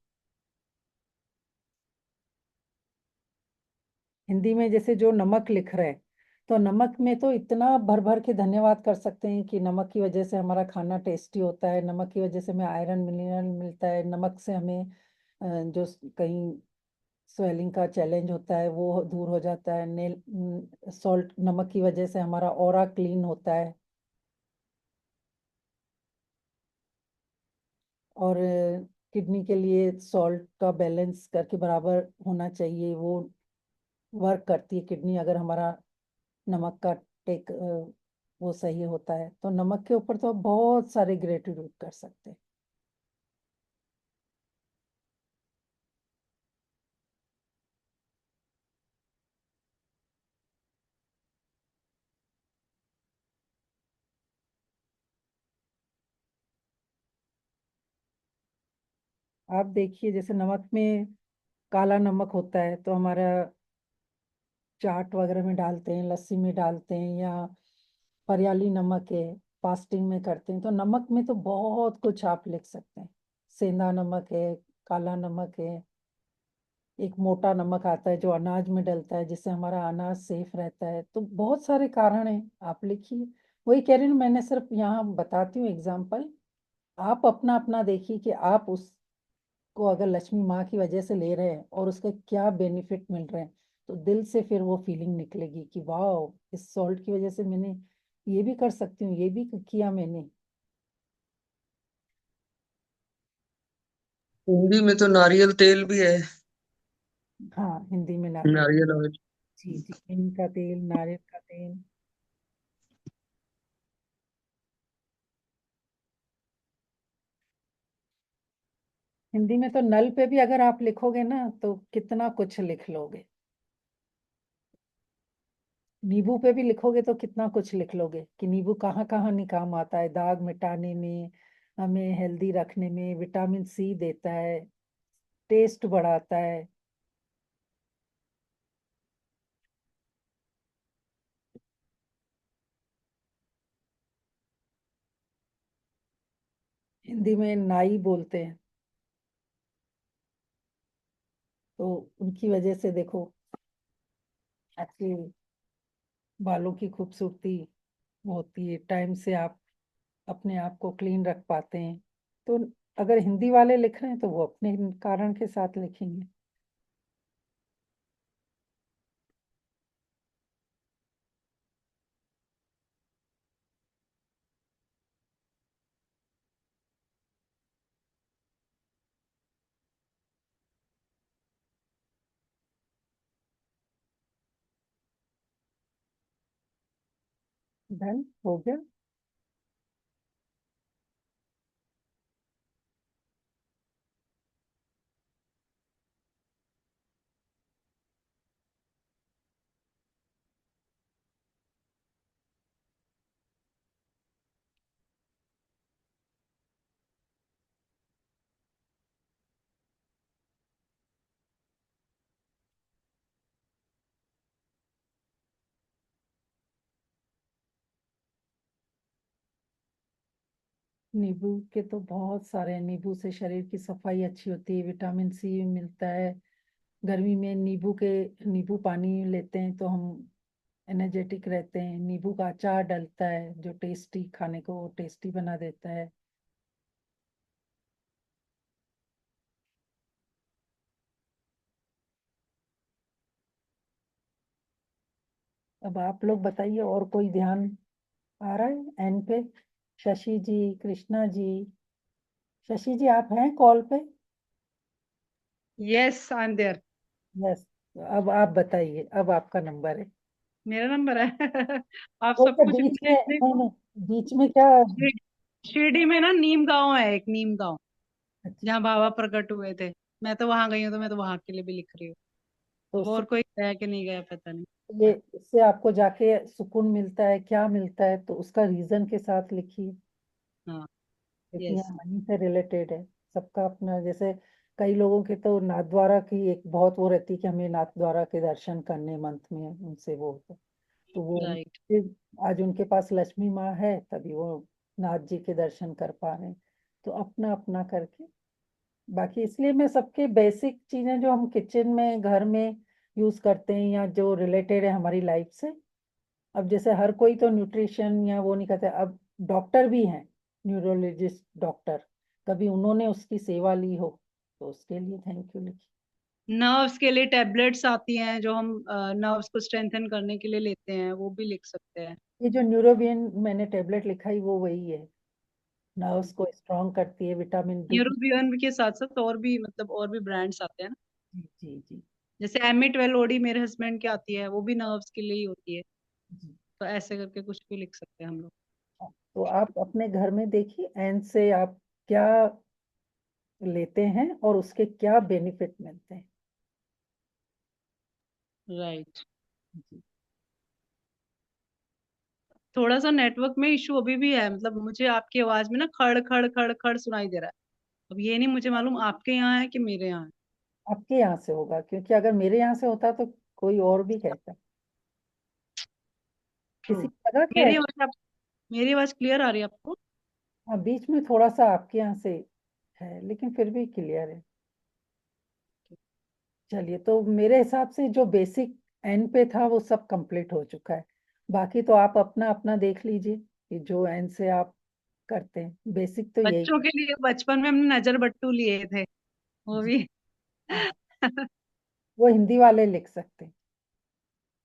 हिंदी में जैसे जो नमक लिख रहे हैं, तो नमक में तो इतना भर भर के धन्यवाद कर सकते हैं कि नमक की वजह से हमारा खाना टेस्टी होता है, नमक की वजह से हमें आयरन मिनरल मिलता है, नमक से हमें जो कहीं स्वेलिंग का चैलेंज होता है वो दूर हो जाता है, नेल सॉल्ट नमक की वजह से हमारा ऑरा क्लीन होता है, और किडनी के लिए सॉल्ट का बैलेंस करके बराबर होना चाहिए, वो वर्क करती है किडनी अगर हमारा नमक का टेक वो सही होता है। तो नमक के ऊपर तो आप बहुत सारे ग्रेटिट्यूड कर सकते हैं। आप देखिए जैसे नमक में काला नमक होता है तो हमारा चाट वगैरह में डालते हैं, लस्सी में डालते हैं, या हरियाली नमक है फास्टिंग में करते हैं, तो नमक में तो बहुत कुछ आप लिख सकते हैं। सेंधा नमक है, काला नमक है, एक मोटा नमक आता है जो अनाज में डलता है जिससे हमारा अनाज सेफ रहता है। तो बहुत सारे कारण हैं, आप लिखिए। वही कह रही हूँ, मैंने सिर्फ यहाँ बताती हूँ एग्जाम्पल, आप अपना अपना देखिए कि आप उसको अगर लक्ष्मी माँ की वजह से ले रहे हैं और उसके क्या बेनिफिट मिल रहे हैं, तो दिल से फिर वो फीलिंग निकलेगी कि वाह इस सॉल्ट की वजह से मैंने ये भी कर सकती हूँ, ये भी किया मैंने। हिंदी में तो नारियल तेल भी है। हाँ हिंदी में नारियल, नारियल ऑयल। जी जी, नीम का तेल, नारियल का तेल। हिंदी में तो नल पे भी अगर आप लिखोगे ना तो कितना कुछ लिख लोगे। नींबू पे भी लिखोगे तो कितना कुछ लिख लोगे कि नींबू कहाँ कहाँ नहीं काम आता है, दाग मिटाने में, हमें हेल्दी रखने में, विटामिन सी देता है, टेस्ट बढ़ाता है। हिंदी में नाई बोलते हैं, तो उनकी वजह से देखो आपके बालों की खूबसूरती होती है, टाइम से आप अपने आप को क्लीन रख पाते हैं। तो अगर हिंदी वाले लिख रहे हैं तो वो अपने कारण के साथ लिखेंगे। डन हो गया। नींबू के तो बहुत सारे हैं। नींबू से शरीर की सफाई अच्छी होती है, विटामिन सी मिलता है। गर्मी में नींबू पानी लेते हैं तो हम एनर्जेटिक रहते हैं। नींबू का अचार डलता है जो टेस्टी, खाने को टेस्टी बना देता है। अब आप लोग बताइए, और कोई ध्यान आ रहा है एंड पे? शशि जी, कृष्णा जी, शशि जी आप हैं कॉल पे? Yes I am there. Yes. अब आप बताइए, अब आपका नंबर है। मेरा नंबर है। आप वो सब तो कुछ बीच मुझे में, इतने नहीं नहीं, बीच में क्या? शिरडी में ना नीम गांव है, एक नीम गांव अच्छा, जहाँ बाबा प्रकट हुए थे। मैं तो वहां गई हूँ, तो मैं तो वहां के लिए भी लिख रही हूँ। तो अब उससे और कोई गया कि नहीं गया पता नहीं। ये इससे आपको जाके सुकून मिलता है, क्या मिलता है, तो उसका रीजन के साथ लिखिए। हाँ। क्योंकि यस। यहाँ मनी से रिलेटेड है। सबका अपना, जैसे कई लोगों के तो नाथद्वारा की एक बहुत वो रहती है कि हमें नाथद्वारा के दर्शन करने मंथ में, उनसे वो तो वो राइट। आज उनके पास लक्ष्मी माँ है तभी वो नाथ जी के दर्शन कर पा रहे हैं। तो अपना अपना करके, बाकी इसलिए मैं सबके बेसिक चीजें जो हम किचन में घर में यूज करते हैं या जो रिलेटेड है हमारी लाइफ से। अब जैसे हर कोई तो न्यूट्रिशन या वो नहीं करता, अब डॉक्टर भी हैं, न्यूरोलॉजिस्ट डॉक्टर, कभी उन्होंने उसकी सेवा ली हो तो उसके लिए थैंक यू लिखी। नर्व्स के लिए टैबलेट्स आती हैं जो हम नर्व्स को स्ट्रेंथन करने के लिए लेते हैं, वो भी लिख सकते हैं। ये जो न्यूरोबियन मैंने टेबलेट लिखा है वो वही है, नर्व्स को स्ट्रांग करती है, विटामिन डी। न्यूरोबियन के साथ साथ और भी, मतलब और भी ब्रांड्स आते हैं ना। जी जी जी जैसे एमी 12 ओडी मेरे हस्बैंड की आती है, वो भी नर्व्स के लिए ही होती है। जी। तो ऐसे करके कुछ भी लिख सकते हैं हम लोग। तो आप अपने घर में देखिए एंड से आप क्या लेते हैं और उसके क्या बेनिफिट मिलते हैं। राइट। जी। थोड़ा सा नेटवर्क में इशू अभी भी है, मतलब मुझे आपकी आवाज में ना खड़ खड़ खड़ खड़ सुनाई दे रहा है। अब ये नहीं मुझे मालूम आपके यहाँ है कि मेरे यहाँ है। आपके यहाँ से होगा, क्योंकि अगर मेरे यहाँ से होता तो कोई और भी कहता। ट्रू। किसी की जगह क्या है? मेरी आवाज मेरी आवाज क्लियर आ रही है आपको? हाँ, बीच में थोड़ा सा आपके यहाँ से है लेकिन फिर भी क्लियर है। चलिए, तो मेरे हिसाब से जो बेसिक एंड पे था वो सब कंप्लीट हो चुका है। बाकी तो आप अपना अपना देख लीजिए कि जो एंड से आप करते हैं, बेसिक तो यही। बच्चों के लिए बचपन में हमने नजर बट्टू लिए थे, वो जी, भी। हाँ, वो हिंदी वाले लिख सकते हैं।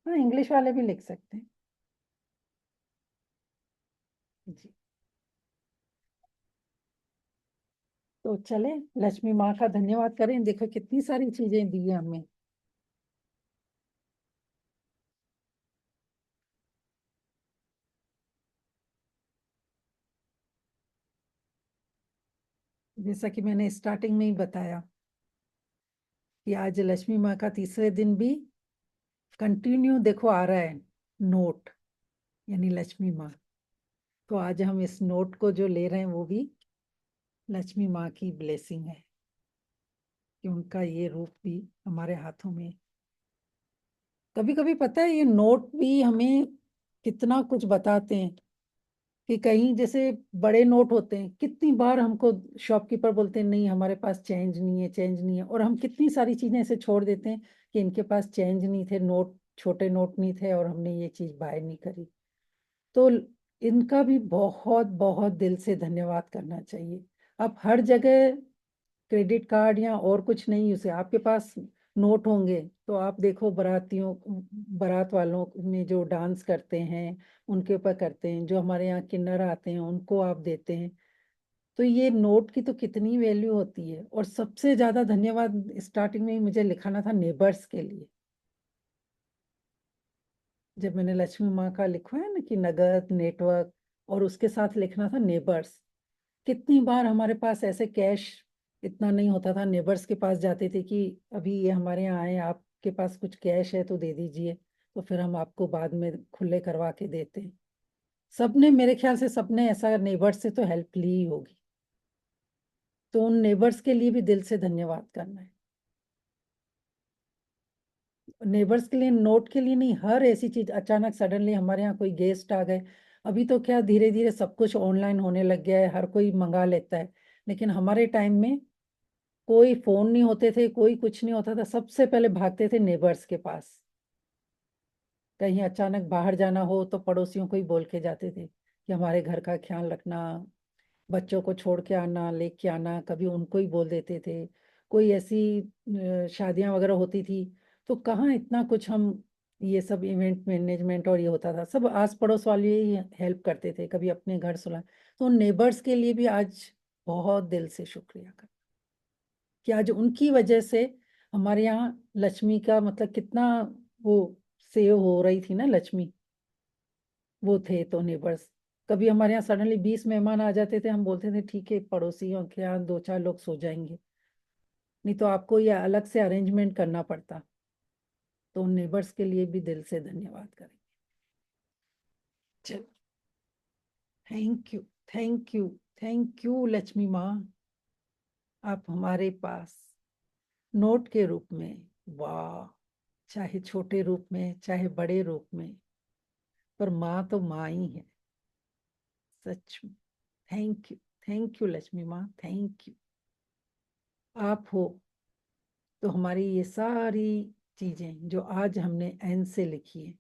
हाँ, इंग्लिश वाले भी लिख सकते हैं। जी। तो चले, लक्ष्मी माँ का धन्यवाद करें, देखो कितनी सारी चीजें दी है हमें। जैसा कि मैंने स्टार्टिंग में ही बताया कि आज लक्ष्मी माँ का तीसरे दिन भी कंटिन्यू देखो आ रहा है नोट, यानी लक्ष्मी माँ। तो आज हम इस नोट को जो ले रहे हैं वो भी लक्ष्मी माँ की ब्लेसिंग है कि उनका ये रूप भी हमारे हाथों में। कभी कभी पता है ये नोट भी हमें कितना कुछ बताते हैं कि कहीं जैसे बड़े नोट होते हैं, कितनी बार हमको शॉपकीपर बोलते हैं नहीं हमारे पास चेंज नहीं है, चेंज नहीं है, और हम कितनी सारी चीजें ऐसे छोड़ देते हैं कि इनके पास चेंज नहीं थे, नोट छोटे नोट नहीं थे और हमने ये चीज बाय नहीं करी। तो इनका भी बहुत बहुत दिल से धन्यवाद करना चाहिए। आप हर जगह क्रेडिट कार्ड या और कुछ नहीं उसे आपके पास नोट होंगे तो आप देखो बारात वालों में जो डांस करते हैं उनके ऊपर करते हैं, जो हमारे यहाँ किन्नर आते हैं उनको आप देते हैं। तो ये नोट की तो कितनी वैल्यू होती है। और सबसे ज्यादा धन्यवाद स्टार्टिंग में ही मुझे लिखाना था नेबर्स के लिए। जब मैंने लक्ष्मी माँ का लिखवाया ना कि नगद नेटवर्क, और उसके साथ लिखना था नेबर्स। कितनी बार हमारे पास ऐसे कैश इतना नहीं होता था, नेबर्स के पास जाते थे कि अभी ये हमारे यहाँ आए, आपके पास कुछ कैश है तो दे दीजिए, तो फिर हम आपको बाद में खुले करवा के देते हैं। सबने मेरे ख्याल से सबने ऐसा नेबर्स से तो हेल्प ली ही होगी। तो उन नेबर्स के लिए भी दिल से धन्यवाद करना है। नेबर्स के लिए, नोट के लिए नहीं, हर ऐसी चीज अचानक सडनली हमारे यहाँ कोई गेस्ट आ गए। अभी तो क्या धीरे धीरे सब कुछ ऑनलाइन होने लग गया है, हर कोई मंगा लेता है, लेकिन हमारे टाइम में कोई फोन नहीं होते थे, कोई कुछ नहीं होता था, सबसे पहले भागते थे नेबर्स के पास। कहीं अचानक बाहर जाना हो तो पड़ोसियों को ही बोल के जाते थे कि हमारे घर का ख्याल रखना, बच्चों को छोड़ के आना, लेके आना, कभी उनको ही बोल देते थे। कोई ऐसी शादियां वगैरह होती थी तो कहाँ इतना कुछ हम ये सब इवेंट मैनेजमेंट और ये होता था, सब आस पड़ोस वाले ही हेल्प करते थे, कभी अपने घर सुला। तो नेबर्स के लिए भी आज बहुत दिल से शुक्रिया कर कि आज उनकी वजह से हमारे यहाँ लक्ष्मी का मतलब कितना वो सेव हो रही थी ना लक्ष्मी, वो थे तो नेबर्स। कभी हमारे यहाँ सडनली 20 मेहमान आ जाते थे, हम बोलते थे ठीक है पड़ोसियों के यहाँ 2-4 लोग सो जाएंगे, नहीं तो आपको ये अलग से अरेंजमेंट करना पड़ता। तो उन नेबर्स के लिए भी दिल से धन्यवाद करेंगे। चलो, thank you, thank you, thank you Lakshmi माँ। आप हमारे पास नोट के रूप में, वाह, चाहे छोटे रूप में चाहे बड़े रूप में, पर माँ तो माँ ही है सच में। थैंक यू लक्ष्मी माँ, थैंक यू। आप हो तो हमारी ये सारी चीजें जो आज हमने एन से लिखी है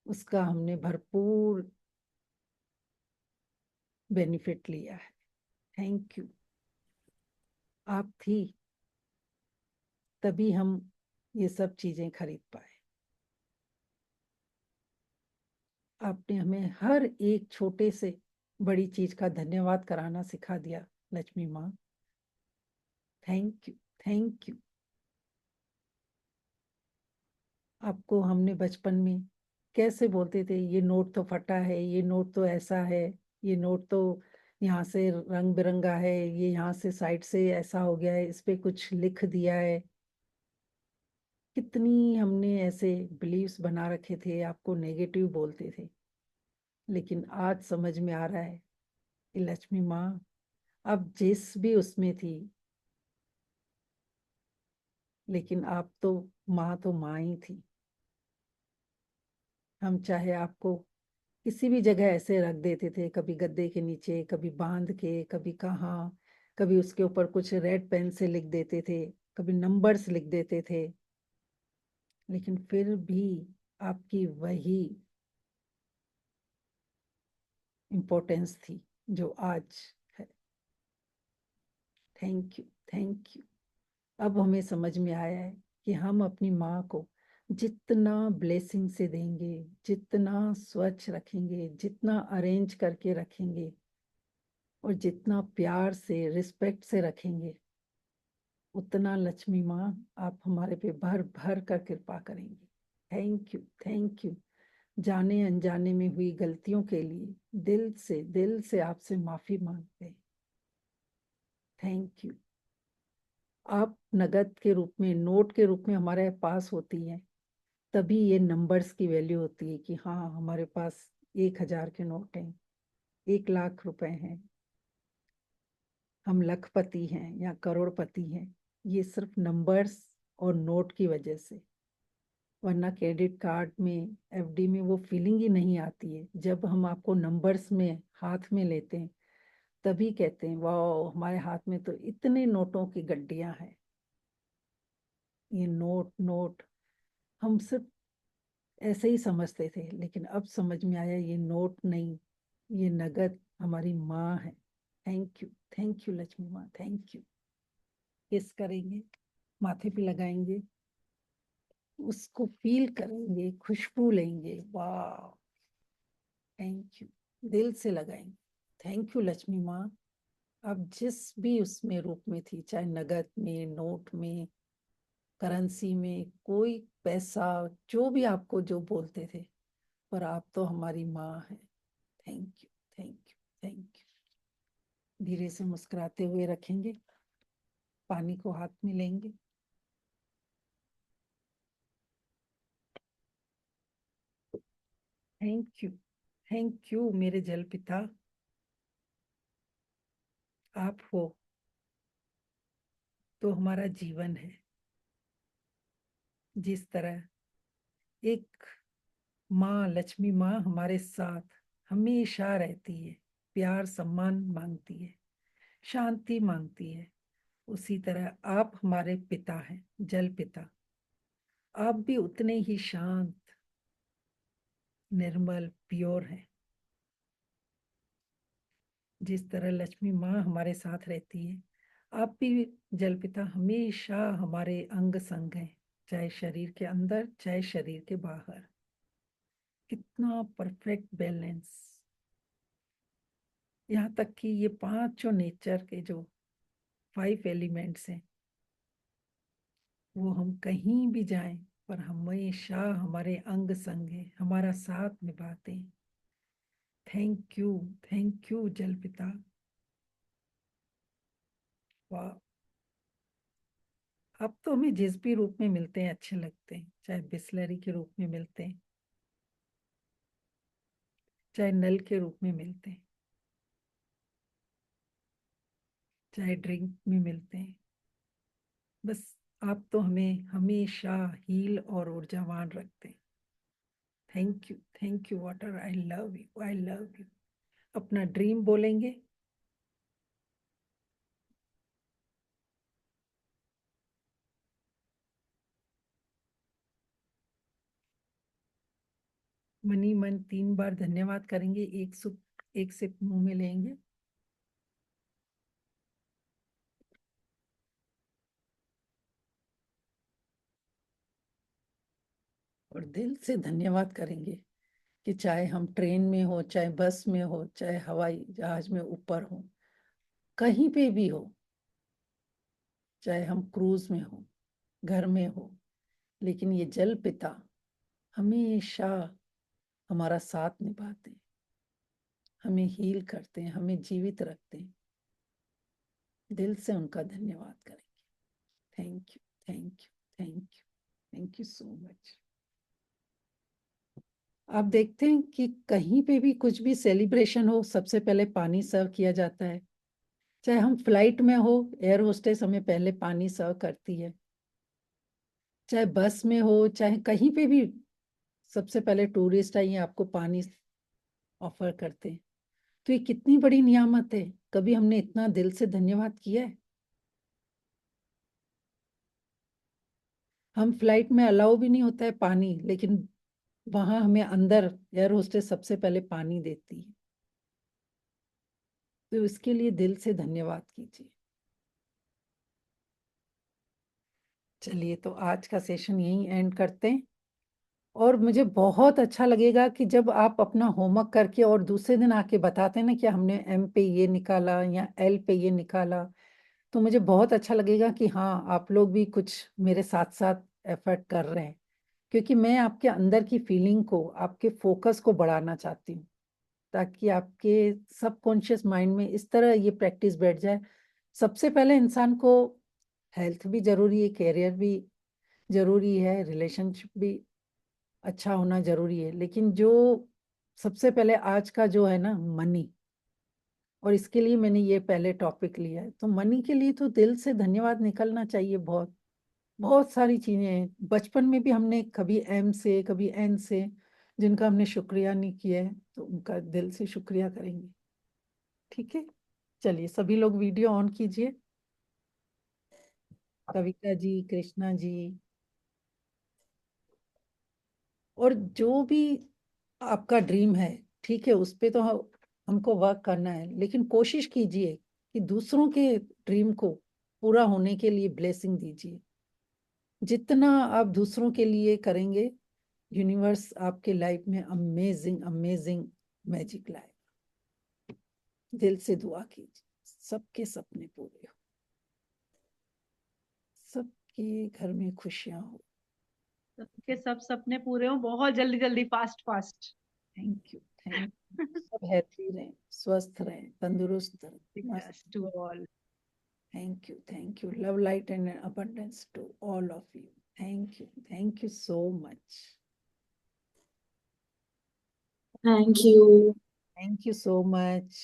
उसका हमने भरपूर बेनिफिट लिया है। Thank you. आप थी तभी हम ये सब चीजें खरीद पाए। आपने हमें हर एक छोटे से बड़ी चीज का धन्यवाद कराना सिखा दिया लक्ष्मी माँ। Thank you, thank you. आपको हमने बचपन में कैसे बोलते थे ये नोट तो फटा है, ये नोट तो ऐसा है, ये नोट तो यहाँ से रंग बिरंगा है, ये यहाँ से साइड से ऐसा हो गया है, इस पे कुछ लिख दिया है। कितनी हमने ऐसे बिलीव्स बना रखे थे, आपको नेगेटिव बोलते थे। लेकिन आज समझ में आ रहा है कि लक्ष्मी माँ अब जिस भी उसमें थी, लेकिन आप तो माँ ही थी। हम चाहे आपको किसी भी जगह ऐसे रख देते थे, कभी गद्दे के नीचे, कभी बांध के, कभी कहाँ, कभी उसके ऊपर कुछ रेड पेन से लिख देते थे, कभी नंबर्स लिख देते थे, लेकिन फिर भी आपकी वही इम्पोर्टेंस थी जो आज है। Thank you, thank you. अब हमें समझ में आया है कि हम अपनी माँ को जितना ब्लेसिंग से देंगे, जितना स्वच्छ रखेंगे, जितना अरेंज करके रखेंगे और जितना प्यार से रिस्पेक्ट से रखेंगे, उतना लक्ष्मी माँ आप हमारे पे भर भर कर कृपा करेंगी। Thank you, thank you. जाने अनजाने में हुई गलतियों के लिए दिल से आपसे माफी मांगते हैं। Thank you. आप नगद के रूप में, नोट के रूप में हमारे पास होती है, तभी ये नंबर्स की वैल्यू होती है कि हाँ हमारे पास 1000 के नोट हैं, 1,00,000 रुपए हैं, हम लखपति हैं या करोड़पति हैं। ये सिर्फ नंबर्स और नोट की वजह से, वरना क्रेडिट कार्ड में, एफडी में वो फीलिंग ही नहीं आती है। जब हम आपको नंबर्स में हाथ में लेते हैं तभी कहते हैं वाह हमारे हाथ में तो इतने नोटों की गड्डियां हैं। ये नोट नोट हम सिर्फ ऐसे ही समझते थे, लेकिन अब समझ में आया ये नोट नहीं, ये नगद हमारी माँ है। थैंक यू लक्ष्मी माँ, थैंक यू। किस करेंगे, माथे पे लगाएंगे, उसको फील करेंगे, खुशबू लेंगे, वाह थैंक यू, दिल से लगाएंगे। थैंक यू लक्ष्मी माँ। अब जिस भी उसमें रूप में थी, चाहे नगद में, नोट में, करेंसी में, कोई पैसा, जो भी आपको जो बोलते थे, पर आप तो हमारी माँ है। Thank you thank you thank you. धीरे से मुस्कुराते हुए रखेंगे, पानी को हाथ में लेंगे, थैंक यू मेरे जल पिता। आप हो तो हमारा जीवन है। जिस तरह एक माँ, लक्ष्मी माँ हमारे साथ हमेशा रहती है, प्यार सम्मान मांगती है, शांति मांगती है, उसी तरह आप हमारे पिता हैं, जल पिता। आप भी उतने ही शांत, निर्मल, प्योर हैं। जिस तरह लक्ष्मी माँ हमारे साथ रहती है, आप भी जल पिता हमेशा हमारे अंग संग हैं, चाहे शरीर के अंदर चाहे शरीर के बाहर। कितना परफेक्ट बैलेंस। यहाँ तक कि ये 5 जो नेचर के जो 5 एलिमेंट्स हैं, वो हम कहीं भी जाएं पर हमेशा हमारे अंग संग हैं, हमारा साथ निभाते हैं। थैंक यू जल पिता। वाह, अब तो हमें जिस भी रूप में मिलते हैं अच्छे लगते हैं, चाहे बिस्लरी के रूप में मिलते हैं, चाहे नल के रूप में मिलते हैं, चाहे ड्रिंक में मिलते हैं, बस आप तो हमें हमेशा हील और ऊर्जावान रखते हैं। Thank you water, I love you. अपना ड्रीम बोलेंगे, मनी मन 3 बार धन्यवाद करेंगे, एक सिप मुंह में लेंगे, और दिल से धन्यवाद करेंगे कि चाहे हम ट्रेन में हो, चाहे बस में हो, चाहे हवाई जहाज में ऊपर हो, कहीं पे भी हो, चाहे हम क्रूज में हो, घर में हो, लेकिन ये जल पिता हमेशा हमारा साथ निभाते हैं, हमें हील करते हैं, हमें जीवित रखते हैं। दिल से उनका धन्यवाद करेंगे। Thank you so much. आप देखते हैं कि कहीं पे भी कुछ भी सेलिब्रेशन हो, सबसे पहले पानी सर्व किया जाता है। चाहे हम फ्लाइट में हो, एयर होस्टेस हमें पहले पानी सर्व करती है, चाहे बस में हो, चाहे कहीं पे भी, सबसे पहले टूरिस्ट आइए आपको पानी ऑफर करते हैं। तो ये कितनी बड़ी नियामत है, कभी हमने इतना दिल से धन्यवाद किया है? हम फ्लाइट में अलाउ भी नहीं होता है पानी, लेकिन वहां हमें अंदर एयर होस्टेस सबसे पहले पानी देती है। तो इसके लिए दिल से धन्यवाद कीजिए। चलिए, तो आज का सेशन यहीं एंड करते हैं, और मुझे बहुत अच्छा लगेगा कि जब आप अपना होमवर्क करके और दूसरे दिन आके बताते हैं ना कि हमने एम पे ये निकाला या एल पे ये निकाला, तो मुझे बहुत अच्छा लगेगा कि हाँ आप लोग भी कुछ मेरे साथ साथ एफर्ट कर रहे हैं, क्योंकि मैं आपके अंदर की फीलिंग को, आपके फोकस को बढ़ाना चाहती हूँ, ताकि आपके सबकॉन्शियस माइंड में इस तरह ये प्रैक्टिस बैठ जाए, सबसे पहले इंसान को हेल्थ भी जरूरी है, कैरियर भी जरूरी है, रिलेशनशिप भी अच्छा होना जरूरी है, लेकिन जो सबसे पहले आज का जो है ना, मनी, और इसके लिए मैंने ये पहले टॉपिक लिया है। तो मनी के लिए तो दिल से धन्यवाद निकलना चाहिए। बहुत बहुत सारी चीजें हैं, बचपन में भी हमने कभी एम से कभी एन से जिनका हमने शुक्रिया नहीं किया है, तो उनका दिल से शुक्रिया करेंगे। ठीक है, चलिए सभी लोग वीडियो ऑन कीजिए। कविता जी, कृष्णा जी, और जो भी आपका ड्रीम है, ठीक है, उस पे तो हमको वर्क करना है, लेकिन कोशिश कीजिए कि दूसरों के ड्रीम को पूरा होने के लिए ब्लेसिंग दीजिए। जितना आप दूसरों के लिए करेंगे, यूनिवर्स आपके लाइफ में अमेजिंग अमेजिंग मैजिक लाएगा। दिल से दुआ कीजिए, सबके सपने पूरे हो, सबके घर में खुशियां हो। सबके सब सपने पूरे हो, बहुत जल्दी जल्दी, fast fast. Thank you, thank you. सब हेल्थी रहें, स्वस्थ रहें, तंदुरुस्त रहें, मस्त। To all. Thank you, thank you. Love, light, and abundance to all of you. Thank you so much. Thank you. Thank you so much.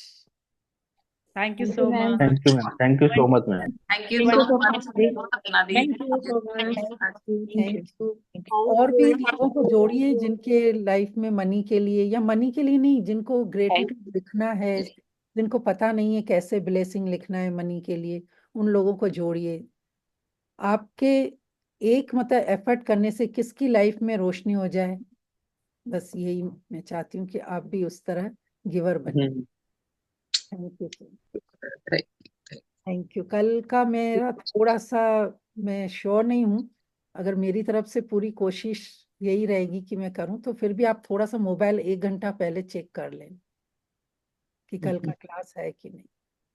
Thank you Thank so you, ma'am. Much. Thank you, ma'am. Thank you so much, ma'am. Thank you Thank so you so much, much. Sapna the. Thank you so much. Thank you. और भी लोगों को जोड़िए जिनके life में money के लिए, या मनी के लिए नहीं, जिनको ग्रेटिट्यूड लिखना है, जिनको पता नहीं है कैसे ब्लेसिंग लिखना है मनी के लिए, उन लोगों को जोड़िए। आपके एक मतलब एफर्ट करने से किसकी लाइफ में रोशनी हो जाए, बस यही मैं चाहती हूँ कि आप भी उस तरह गिवर बने। Thank you, thank you. कल का मेरा थोड़ा सा, मैं श्योर नहीं हूँ, अगर मेरी तरफ से पूरी कोशिश यही रहेगी कि मैं करूँ, तो फिर भी आप थोड़ा सा मोबाइल 1 घंटा पहले चेक कर लें कि कल का क्लास है कि नहीं।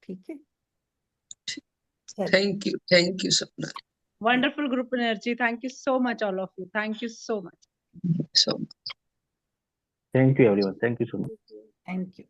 ठीक है, चलिए। थैंक यू सपना। Wonderful group energy. Thank you so much all of you. Thank you so much. So Thank you, everyone. Thank you so much. Thank you.